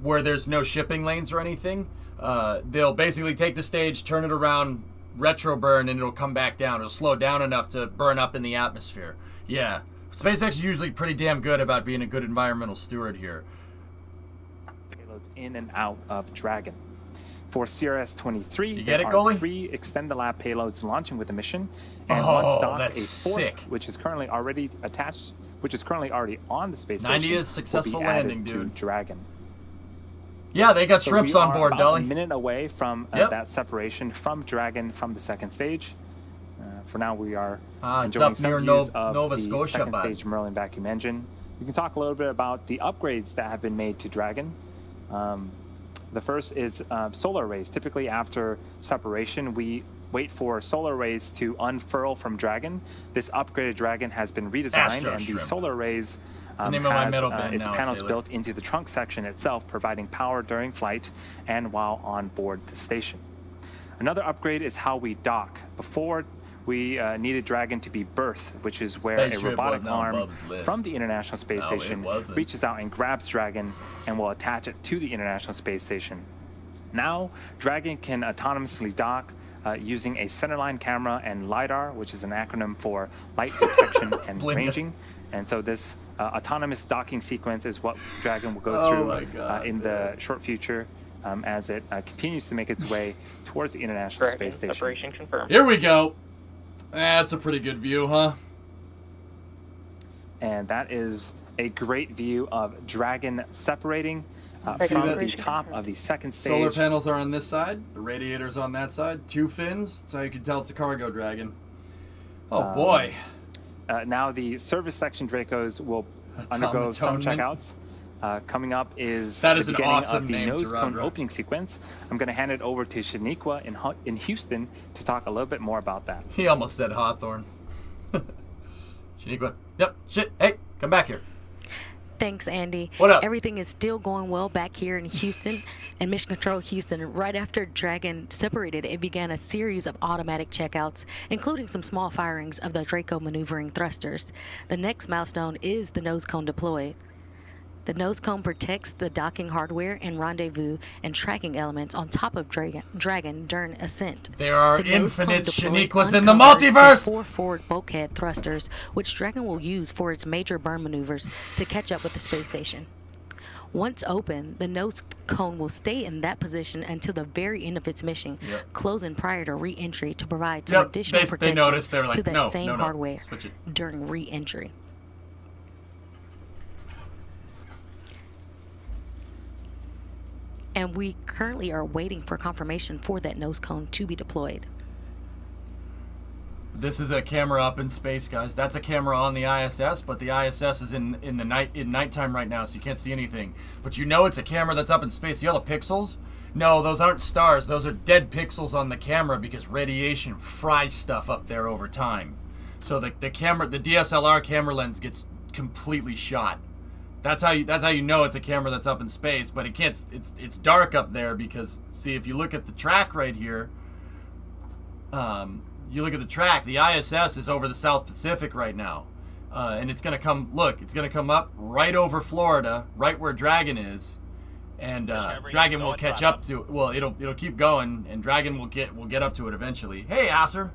where there's no shipping lanes or anything. They'll basically take the stage, turn it around, retro burn, and it'll come back down. It'll slow down enough to burn up in the atmosphere. Yeah, SpaceX is usually pretty damn good about being a good environmental steward here. Payloads in and out of Dragon. For CRS-23, there are 3 Extend the Lab payloads launching with the mission, and one stock, a 4th, which is currently already attached, which is currently already on the space station. 90th successful landing, dude. To Dragon. Yeah, they got shrimps on board, Dolly. A minute away from that separation from Dragon from the second stage. For now, we are enjoying some views of the second stage Merlin vacuum engine. We can talk a little bit about the upgrades that have been made to Dragon. The first is solar arrays. Typically, after separation, we wait for solar arrays to unfurl from Dragon. This upgraded Dragon has been redesigned, and the solar arrays has its panels built into the trunk section itself, providing power during flight and while on board the station. Another upgrade is how we dock. Before, we needed Dragon to be berth, which is where a robotic arm from the International Space Station reaches out and grabs Dragon and will attach it to the International Space Station. Now, Dragon can autonomously dock using a centerline camera and LiDAR, which is an acronym for Light Detection and Ranging. And so this autonomous docking sequence is what Dragon will go through in the short future as it continues to make its way towards the International Space Station. Separation confirmed. Here we go. That's a pretty good view, huh? And that is a great view of Dragon separating from the top of the second stage. Solar panels are on this side, the radiators on that side, 2 fins. That's how you can tell it's a cargo Dragon. Oh boy. Now the service section Dracos will undergo some checkouts. Coming up is the beginning of the nose cone opening sequence. I'm going to hand it over to Shaniqua in Houston to talk a little bit more about that. He almost said Hawthorne. Shaniqua. Yep. Shit. Hey, come back here. Thanks, Andy. What up? Everything is still going well back here in Houston and Mission Control Houston. Right after Dragon separated, it began a series of automatic checkouts, including some small firings of the Draco maneuvering thrusters. The next milestone is the nose cone deployed. The nose cone protects the docking hardware and rendezvous and tracking elements on top of Dragon during ascent. There are infinite Shaniquas in the multiverse! 4 forward bulkhead thrusters, which Dragon will use for its major burn maneuvers to catch up with the space station. Once open, the nose cone will stay in that position until the very end of its mission, closing prior to re-entry to provide some additional protection to that same hardware during re-entry. And we currently are waiting for confirmation for that nose cone to be deployed. This is a camera up in space, guys. That's a camera on the ISS, but the ISS is in nighttime right now, so you can't see anything. But you know it's a camera that's up in space. See all the pixels? No, those aren't stars. Those are dead pixels on the camera because radiation fries stuff up there over time. So the DSLR camera lens gets completely shot. That's how you know it's a camera that's up in space, but it can't. It's dark up there because see, if you look at the track right here, you look at the track. The ISS is over the South Pacific right now, and it's gonna come. Look, it's gonna come up right over Florida, right where Dragon is, and Dragon will catch up to. Well, it'll keep going, and Dragon will get up to it eventually. Hey, Hasser,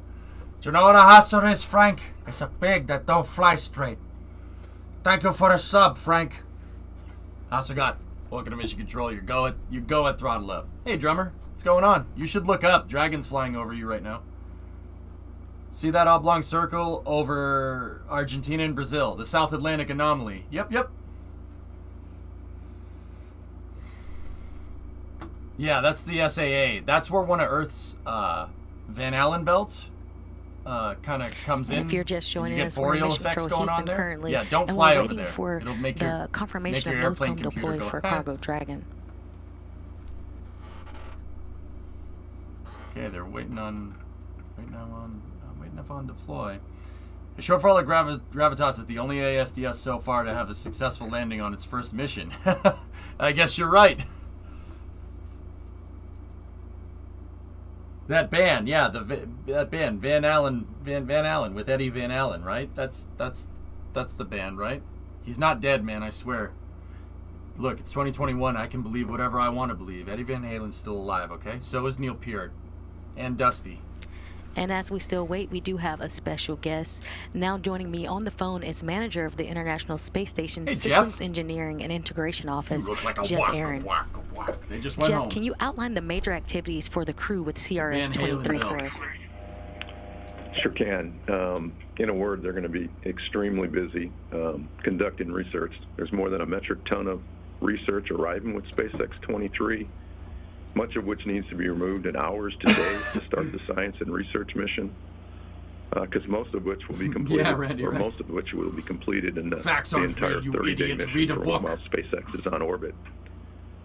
do you know what a Hasser is, Frank? It's a pig that don't fly straight. Thank you for the sub, Frank. Also got Welcome to Mission Control. You go at throttle up. Hey, drummer, what's going on? You should look up. Dragon's flying over you right now. See that oblong circle over Argentina and Brazil? The South Atlantic anomaly. Yep. Yeah, that's the SAA. That's where one of Earth's Van Allen belts kind of comes in. If you're just joining us, we're boreal Mission effects Control going on Houston there. currently, Yeah, don't and fly we're over waiting there. for It'll make the your confirmation of airplane NOSCOM computer deploy go, for "Ha." Cargo Dragon. Okay, they're waiting on deploy. The Shortfall of Gravitas is the only ASDS so far to have a successful landing on its first mission. I guess you're right. That band, yeah, that band, Van Allen with Eddie Van Allen, right? That's the band, right? He's not dead, man, I swear. Look, it's 2021. I can believe whatever I want to believe. Eddie Van Halen's still alive, okay? So is Neil Peart and Dusty. And as we still wait, we do have a special guest. Now joining me on the phone is manager of the International Space Station Systems Engineering and Integration Office, Jeff Aaron. They just went home. Jeff, can you outline the major activities for the crew with CRS-23 for us? Sure can. In a word, they're going to be extremely busy conducting research. There's more than a metric ton of research arriving with SpaceX 23, much of which needs to be removed in hours to days to start the science and research mission, because most of which will be completed, most of which will be completed in the entire 30-day mission while SpaceX is on orbit.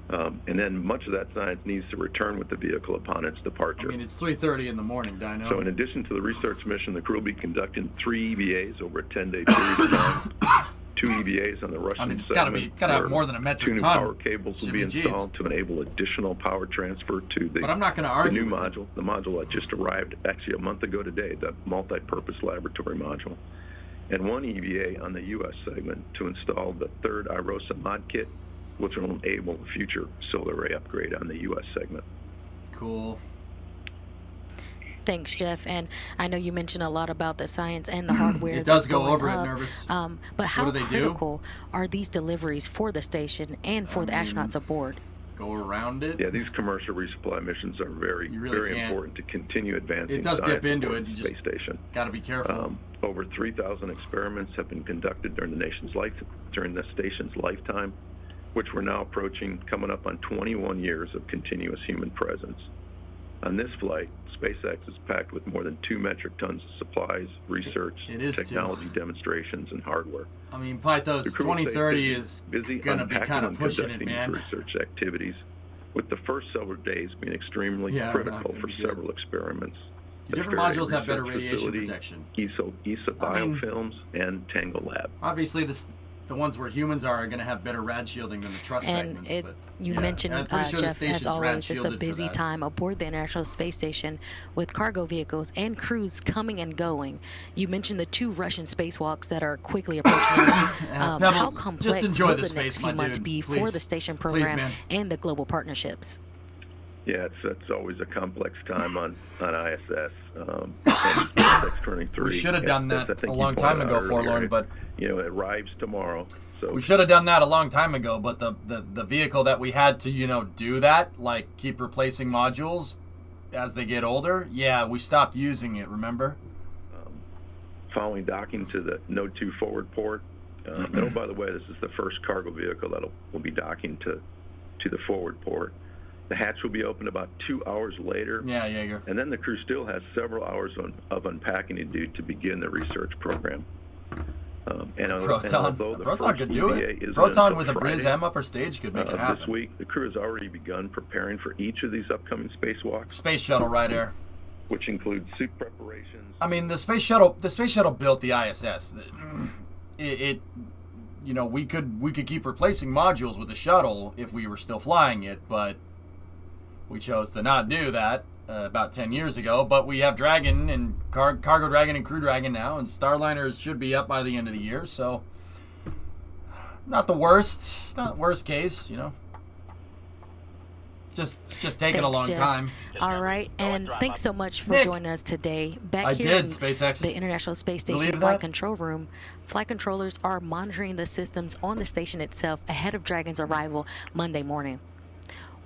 And then much of that science needs to return with the vehicle upon its departure. I mean, it's 3:30 in the morning, Dino. So in addition to the research mission, the crew will be conducting 3 EVAs over a 10-day period of time. 2 EVAs on the Russian segment. Gotta have more than a metric 2 new ton. power cables will be installed to enable additional power transfer to the, but I'm not going to argue the new module. The module that just arrived actually a month ago today, the multi-purpose laboratory module. And 1 EVA on the U.S. segment to install the 3rd IROSA mod kit, which will enable a future solar array upgrade on the U.S. segment. Cool. Thanks, Jeff. And I know you mentioned a lot about the science and the hardware. It does go over it, Nervous. But how critical are these deliveries for the station and for the astronauts aboard? Go around it? Yeah, these commercial resupply missions are very important to continue advancing it does dip into it. You space station. Got to be careful. Over 3,000 experiments have been conducted during the station's lifetime, which we're now approaching, coming up on 21 years of continuous human presence. On this flight, SpaceX is packed with more than 2 metric tons of supplies, research, technology demonstrations, and hardware. I mean, Pythos 2030 is going to be kind of pushing it, man. Research activities, with the first several days being extremely critical for several experiments. The different modules have better radiation protection. ESA biofilms, and Tango Lab. Obviously, the ones where humans are going to have better rad shielding than the truss segments. You mentioned, Jeff, as always, it's a busy time aboard the International Space Station with cargo vehicles and crews coming and going. You mentioned the 2 Russian spacewalks that are quickly approaching. How complex will the next few months be for the station program and the global partnerships? Yeah, it's always a complex time on ISS. SpaceX 23. We should have done that a long time ago, Forlorn, but it arrives tomorrow. So we should have done that a long time ago, but the vehicle that we had to do that, like keep replacing modules as they get older, we stopped using it. Remember? Following docking to the Node 2 forward port. And by the way, this is the first cargo vehicle that will be docking to the forward port. The hatch will be opened about 2 hours later. Yeah, Jaeger. And then the crew still has several hours of unpacking to do to begin the research program. Proton could do it. Proton with a Briz M upper stage could make it happen. This week, the crew has already begun preparing for each of these upcoming spacewalks. Space shuttle, right there. Which includes suit preparations. I mean, the space shuttle built the ISS. We could keep replacing modules with the shuttle if we were still flying it, but we chose to not do that about 10 years ago. But we have Dragon and Cargo Dragon and Crew Dragon now, and Starliners should be up by the end of the year. So, not the worst case, It's just taking a long Jeff. time. All right, and thanks so much for Nick, joining us today. Back I here did, in SpaceX. the International Space Station Believe Flight that? Control Room, flight controllers are monitoring the systems on the station itself ahead of Dragon's arrival Monday morning.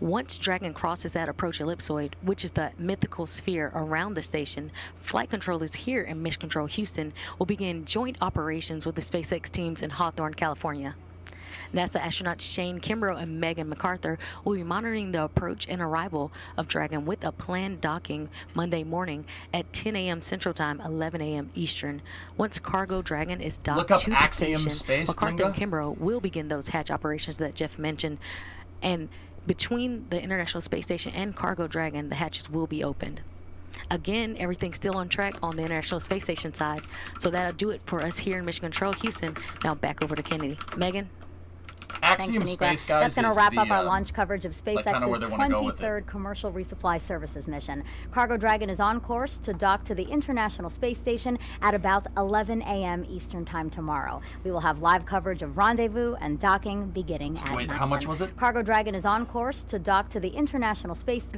Once Dragon crosses that approach ellipsoid, which is the mythical sphere around the station, flight controllers here in Mission Control Houston will begin joint operations with the SpaceX teams in Hawthorne, California. NASA astronauts Shane Kimbrough and Megan MacArthur will be monitoring the approach and arrival of Dragon with a planned docking Monday morning at 10 a.m. Central Time, 11 a.m. Eastern. Once Cargo Dragon is docked to the Axiom station, Space, MacArthur and Glinga? Kimbrough will begin those hatch operations that Jeff mentioned. And between the International Space Station and Cargo Dragon, the hatches will be opened. Again, everything's still on track on the International Space Station side. So that'll do it for us here in Mission Control Houston. Now back over to Kennedy. Megan? Axiom Space, guys, That's going to is wrap the, up our launch coverage of like kinda where SpaceX's they wanna go with it. 23rd commercial resupply services mission. Cargo Dragon is on course to dock to the International Space Station at about 11 a.m. Eastern Time tomorrow. We will have live coverage of rendezvous and docking beginning at Wait, 9 how much p.m. was it? Cargo Dragon is on course to dock to the International Space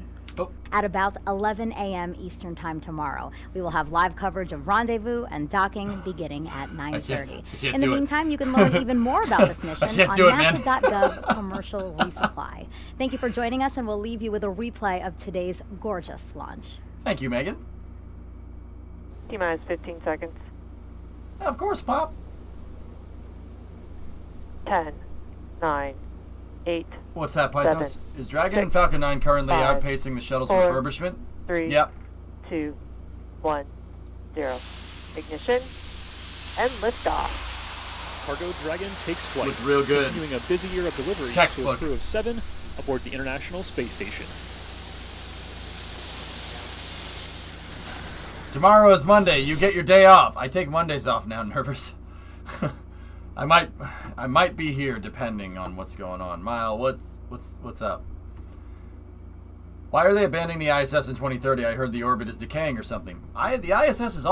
at about 11 a.m. Eastern Time tomorrow. We will have live coverage of rendezvous and docking beginning at 9:30. In the meantime, you can learn even more about this mission on NASA.gov commercial resupply. Thank you for joining us, and we'll leave you with a replay of today's gorgeous launch. Thank you, Megan. T-minus 15 seconds. Of course, Pop. 10, 9, 8. What's that, Pythos? 7, Is Dragon 6, and Falcon 9 currently 5, outpacing the shuttle's 4, refurbishment? 3, Yep. 2, 1, 0. Ignition and liftoff. Cargo Dragon takes flight, Looked real good. continuing a busy year of deliveries to a crew of 7 aboard the International Space Station. Tomorrow is Monday. You get your day off. I take Mondays off now, nervous. I might be here depending on what's going on. Mile, what's up? Why are they abandoning the ISS in 2030? I heard the orbit is decaying or something. The ISS has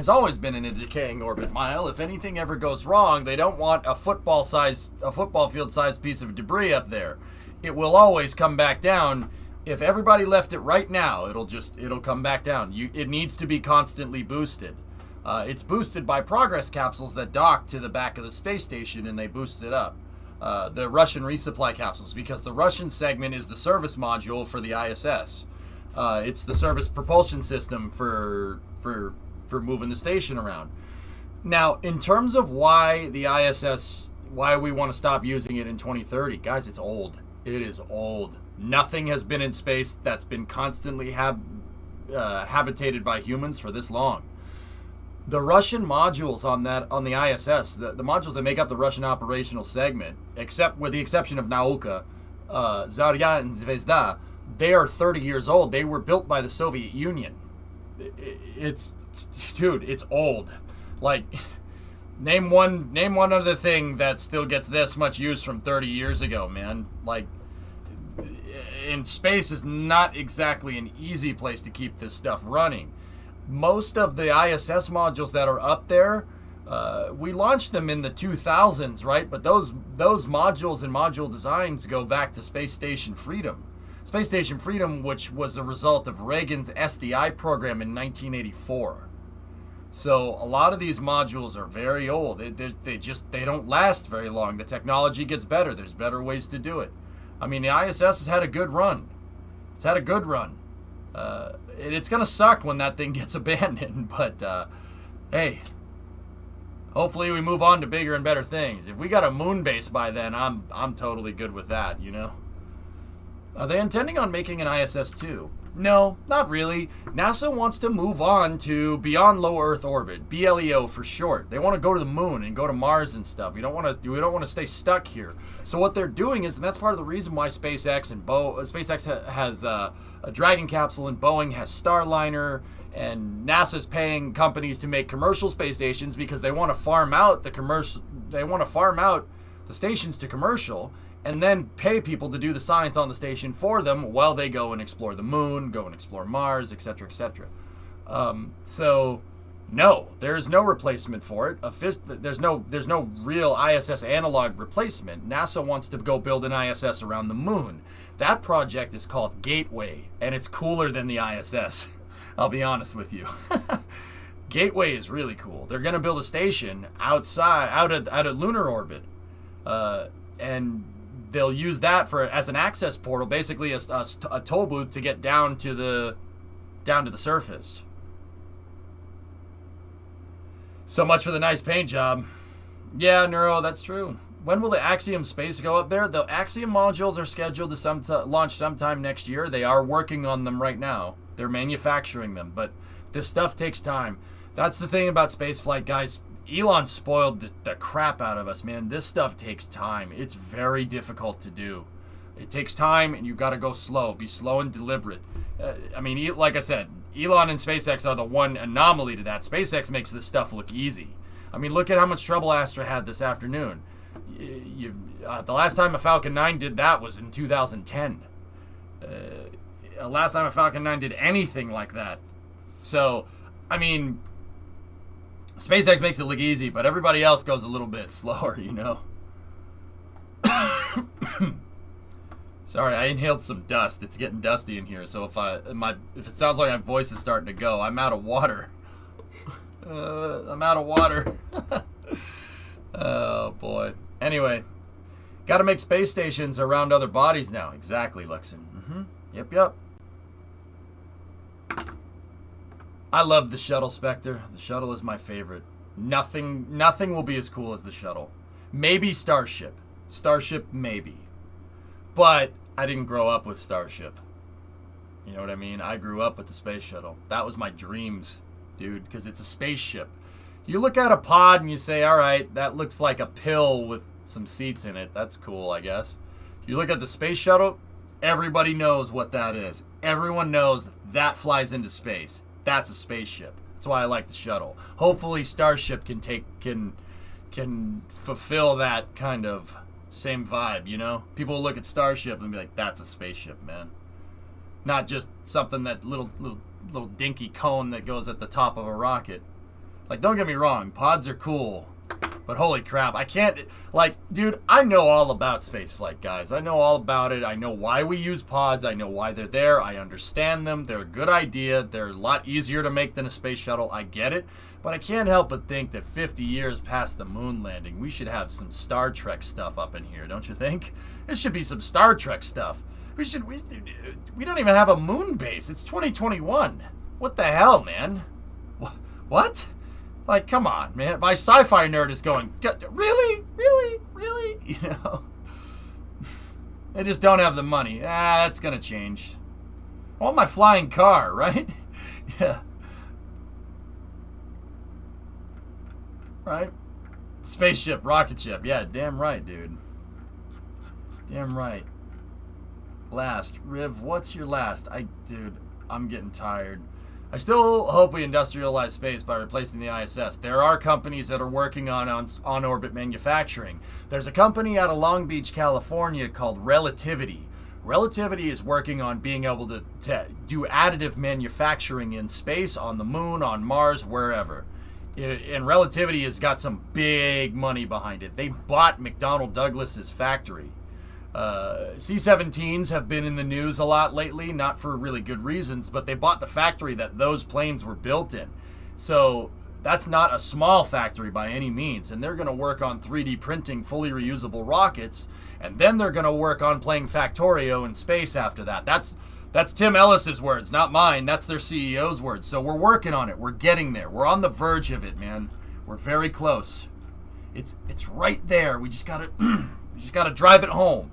always been in a decaying orbit, Mile. If anything ever goes wrong, they don't want a football field sized piece of debris up there. It will always come back down. If everybody left it right now, it'll come back down. It needs to be constantly boosted. It's boosted by Progress capsules that dock to the back of the space station, and they boost it up. The Russian resupply capsules, because the Russian segment is the service module for the ISS. It's the service propulsion system for moving the station around. Now, in terms of why the ISS, why we want to stop using it in 2030, guys, it's old. It is old. Nothing has been in space that's been constantly habitated by humans for this long. The Russian modules on the ISS, the modules that make up the Russian operational segment, with the exception of Nauka, Zarya and Zvezda, they are 30 years old. They were built by the Soviet Union. It's old. Like, name one other thing that still gets this much use from 30 years ago, man. Like, in space is not exactly an easy place to keep this stuff running. Most of the ISS modules that are up there, we launched them in the 2000s, right? But those modules and module designs go back to Space Station Freedom. Space Station Freedom, which was a result of Reagan's SDI program in 1984. So a lot of these modules are very old. They don't last very long. The technology gets better. There's better ways to do it. I mean, the ISS has had a good run. It's had a good run. It's going to suck when that thing gets abandoned, but hey, hopefully we move on to bigger and better things. If we got a moon base by then, I'm totally good with that, you know? Are they intending on making an ISS too? No, not really. NASA wants to move on to beyond low Earth orbit, BLEO for short. They want to go to the moon and go to Mars and stuff. We don't want to stay stuck here. So what they're doing is, and that's part of the reason why SpaceX has a Dragon capsule and Boeing has Starliner, and NASA's paying companies to make commercial space stations because they want to farm out the stations to commercial, and then pay people to do the science on the station for them while they go and explore the moon, go and explore Mars, etc., etc. So No, there's no replacement for it. There's no real ISS analog replacement. NASA wants to go build an ISS around the moon. That project is called Gateway, and it's cooler than the ISS. I'll be honest with you. Gateway is really cool. They're going to build a station out at lunar orbit, and they'll use that as an access portal, basically a toll booth to get down to the surface. So much for the nice paint job. Yeah, Neuro, that's true. When will the Axiom space go up there? The Axiom modules are scheduled to launch sometime next year. They are working on them right now. They're manufacturing them, but this stuff takes time. That's the thing about spaceflight, guys. Elon spoiled the crap out of us, man. This stuff takes time. It's very difficult to do. It takes time, and you got to go slow. Be slow and deliberate. I mean, like I said, Elon and SpaceX are the one anomaly to that. SpaceX makes this stuff look easy. I mean, look at how much trouble Astra had this afternoon. The last time a Falcon 9 did that was in 2010. Last time a Falcon 9 did anything like that. So, I mean, SpaceX makes it look easy, but everybody else goes a little bit slower, you know? Sorry, I inhaled some dust. It's getting dusty in here, so if it sounds like my voice is starting to go, I'm out of water. I'm out of water. Oh, boy. Anyway, got to make space stations around other bodies now. Exactly, Luxon. Yep. I love the shuttle, Spectre. The shuttle is my favorite. Nothing will be as cool as the shuttle. Maybe Starship. Starship, maybe. But I didn't grow up with Starship. You know what I mean? I grew up with the space shuttle. That was my dreams, dude, because it's a spaceship. You look at a pod and you say, all right, that looks like a pill with some seats in it. That's cool, I guess. You look at the space shuttle, everybody knows what that is. Everyone knows that flies into space. That's a spaceship. That's why I like the shuttle. Hopefully Starship can fulfill that kind of same vibe, you know? People will look at Starship and be like, that's a spaceship, man. Not just something that little dinky cone that goes at the top of a rocket. Like, don't get me wrong, pods are cool, but holy crap, I can't, like, dude, I know all about spaceflight, guys. I know all about it. I know why we use pods. I know why they're there. I understand them. They're a good idea. They're a lot easier to make than a space shuttle. I get it. But I can't help but think that 50 years past the moon landing, we should have some Star Trek stuff up in here, don't you think? There should be some Star Trek stuff. We don't even have a moon base. It's 2021. What the hell, man? What? Like, come on, man. My sci-fi nerd is going, really? You know? They just don't have the money. That's going to change. I want my flying car, right? Yeah. Right? Spaceship, rocket ship. Yeah, damn right, dude. Damn right. Last. Riv, what's your last? Dude, I'm getting tired. I still hope we industrialize space by replacing the ISS. There are companies that are working on on-orbit manufacturing. There's a company out of Long Beach, California called Relativity. Relativity is working on being able to do additive manufacturing in space, on the moon, on Mars, wherever. And Relativity has got some big money behind it. They bought McDonnell Douglas's factory. C-17s have been in the news a lot lately, not for really good reasons, but they bought the factory that those planes were built in. So that's not a small factory by any means, and they're going to work on 3D printing fully reusable rockets, and then they're going to work on playing Factorio in space after that. That's Tim Ellis's words, not mine. That's their CEO's words. So we're working on it. We're getting there. We're on the verge of it, man. We're very close. It's right there. We just got to drive it home.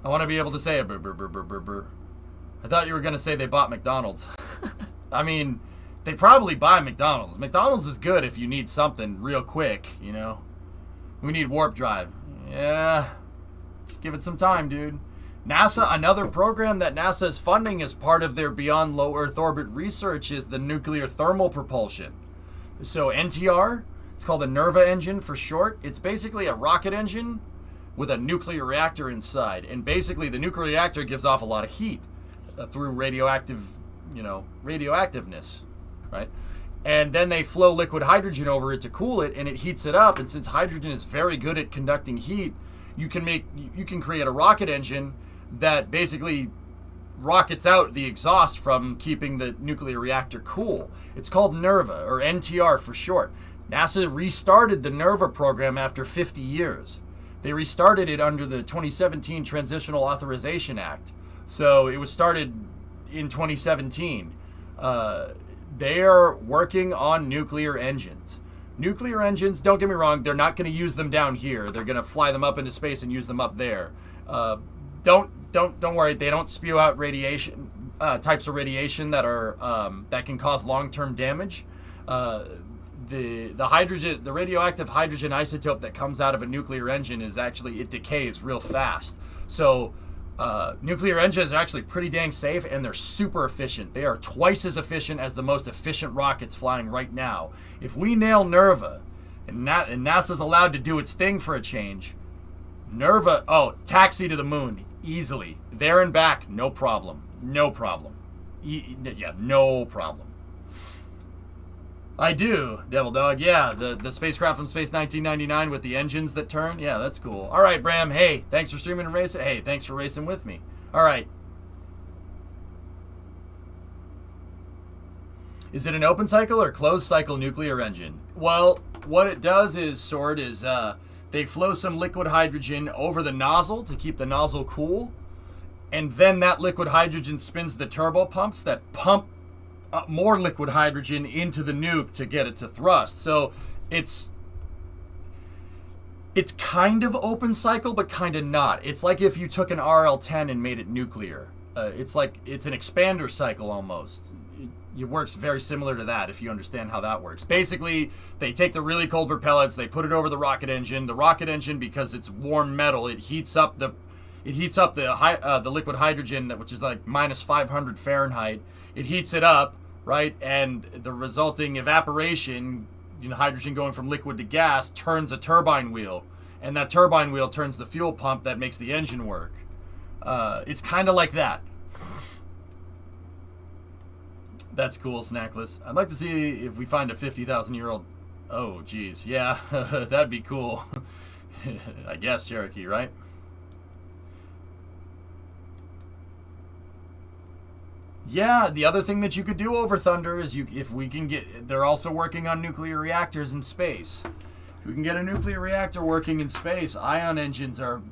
I want to be able to say a brr, brr, brr, brr, brr, brr. I thought you were going to say they bought McDonald's. I mean, they probably buy McDonald's. McDonald's is good if you need something real quick, you know. We need warp drive. Yeah, just give it some time, dude. NASA, another program that NASA is funding as part of their Beyond Low Earth Orbit research is the nuclear thermal propulsion. So NTR, it's called a NERVA engine for short. It's basically a rocket engine with a nuclear reactor inside. And basically the nuclear reactor gives off a lot of heat. through radioactiveness, right? And then they flow liquid hydrogen over it to cool it, and it heats it up. And since hydrogen is very good at conducting heat, you can create a rocket engine that basically rockets out the exhaust from keeping the nuclear reactor cool. It's called NERVA, or NTR for short. NASA restarted the NERVA program after 50 years. They restarted it under the 2017 Transitional Authorization Act. So it was started in 2017. They are working on nuclear engines. Nuclear engines, don't get me wrong, they're not going to use them down here. They're going to fly them up into space and use them up there. Don't worry, they don't spew out radiation, types of radiation that are that can cause long-term damage. The radioactive hydrogen isotope that comes out of a nuclear engine is actually, it decays real fast. So nuclear engines are actually pretty dang safe, and they're super efficient. They are twice as efficient as the most efficient rockets flying right now. If we nail NERVA, and NASA's allowed to do its thing for a change, NERVA, taxi to the moon, easily. There and back, no problem. No problem. No problem. I do, Devil Dog. Yeah, the spacecraft from Space 1999 with the engines that turn. Yeah, that's cool. All right, Bram. Hey, thanks for streaming and racing. Hey, thanks for racing with me. All right. Is it an open cycle or closed cycle nuclear engine? Well, what it does is, Sword, is they flow some liquid hydrogen over the nozzle to keep the nozzle cool, and then that liquid hydrogen spins the turbo pumps that pump more liquid hydrogen into the nuke to get it to thrust. So it's kind of open cycle, but kind of not. It's like if you took an RL-10 and made it nuclear. It's an expander cycle almost. It works very similar to that if you understand how that works. Basically, they take the really cold propellants, they put it over the rocket engine. The rocket engine, because it's warm metal, it heats up the liquid hydrogen, which is like minus 500 Fahrenheit. It heats it up, right? And the resulting evaporation, hydrogen going from liquid to gas, turns a turbine wheel. And that turbine wheel turns the fuel pump that makes the engine work. It's kind of like that. That's cool, Snackless. I'd like to see if we find a 50,000-year-old... Oh, geez. Yeah, that'd be cool. I guess, Cherokee, right? Yeah, the other thing that you could do over Thunder is if we can get... They're also working on nuclear reactors in space. If we can get a nuclear reactor working in space, ion engines are...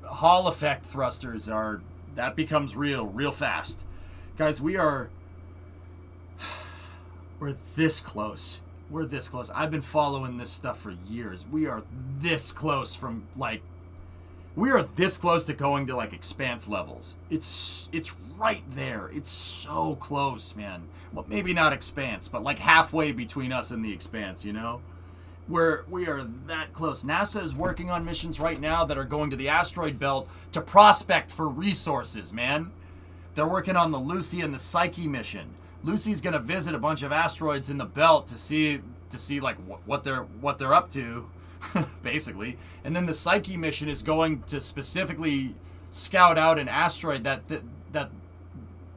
Hall effect thrusters are... That becomes real fast. Guys, we're this close. We're this close. I've been following this stuff for years. We are this close from, we are this close to going to, expanse levels. It's right there. It's so close, man. Well, maybe not expanse, but, halfway between us and the expanse, we are that close. NASA is working on missions right now that are going to the asteroid belt to prospect for resources, man. They're working on the Lucy and the Psyche mission. Lucy's going to visit a bunch of asteroids in the belt to see what they're up to, basically. And then the Psyche mission is going to specifically scout out an asteroid that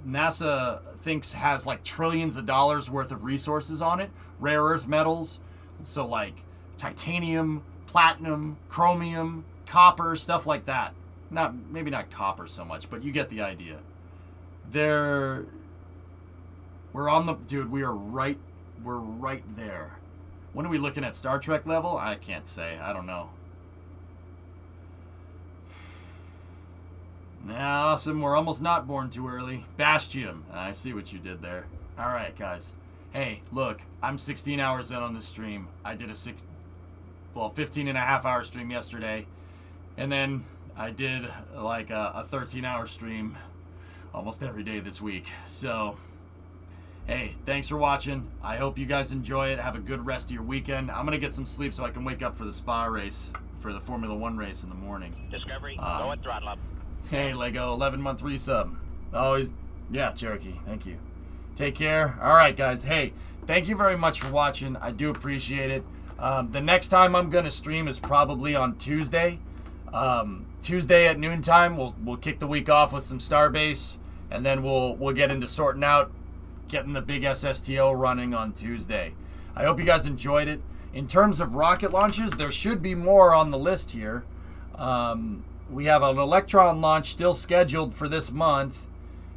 NASA thinks has trillions of dollars worth of resources on it, rare earth metals, so titanium, platinum, chromium, copper, stuff like that. Maybe not copper so much, but you get the idea. We're right there. When are we looking at Star Trek level? I can't say. I don't know. Nah, awesome. We're almost not born too early. Bastion. I see what you did there. All right, guys. Hey, look, I'm 16 hours in on this stream. I did a 15 and a half hour stream yesterday. And then I did a 13-hour stream almost every day this week. So... Hey, thanks for watching. I hope you guys enjoy it. Have a good rest of your weekend. I'm going to get some sleep so I can wake up for the spa race, for the Formula 1 race in the morning. Discovery, go and throttle up. Hey, Lego, 11-month resub. Always, yeah, Cherokee, thank you. Take care. All right, guys. Hey, thank you very much for watching. I do appreciate it. The next time I'm going to stream is probably on Tuesday. Tuesday at noontime, we'll kick the week off with some Starbase. and then we'll get into sorting out getting the big SSTO running on Tuesday. I hope you guys enjoyed it. In terms of rocket launches, there should be more on the list here. We have an Electron launch still scheduled for this month.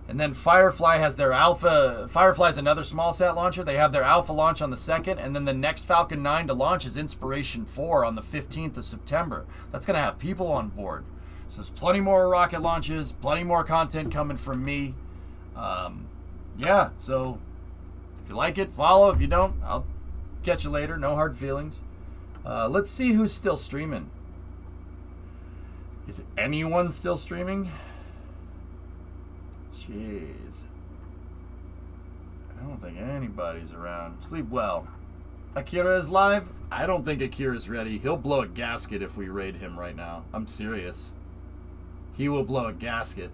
And then Firefly has their Alpha. Firefly is another small sat launcher. They have their Alpha launch on the 2nd. And then the next Falcon 9 to launch is Inspiration 4 on the 15th of September. That's going to have people on board. So there's plenty more rocket launches, plenty more content coming from me. Yeah, so if you like it, follow. If you don't, I'll catch you later. No hard feelings. Let's see who's still streaming. Is anyone still streaming? Jeez. I don't think anybody's around. Sleep well. Akira is live? I don't think Akira's ready. He'll blow a gasket if we raid him right now. I'm serious. He will blow a gasket.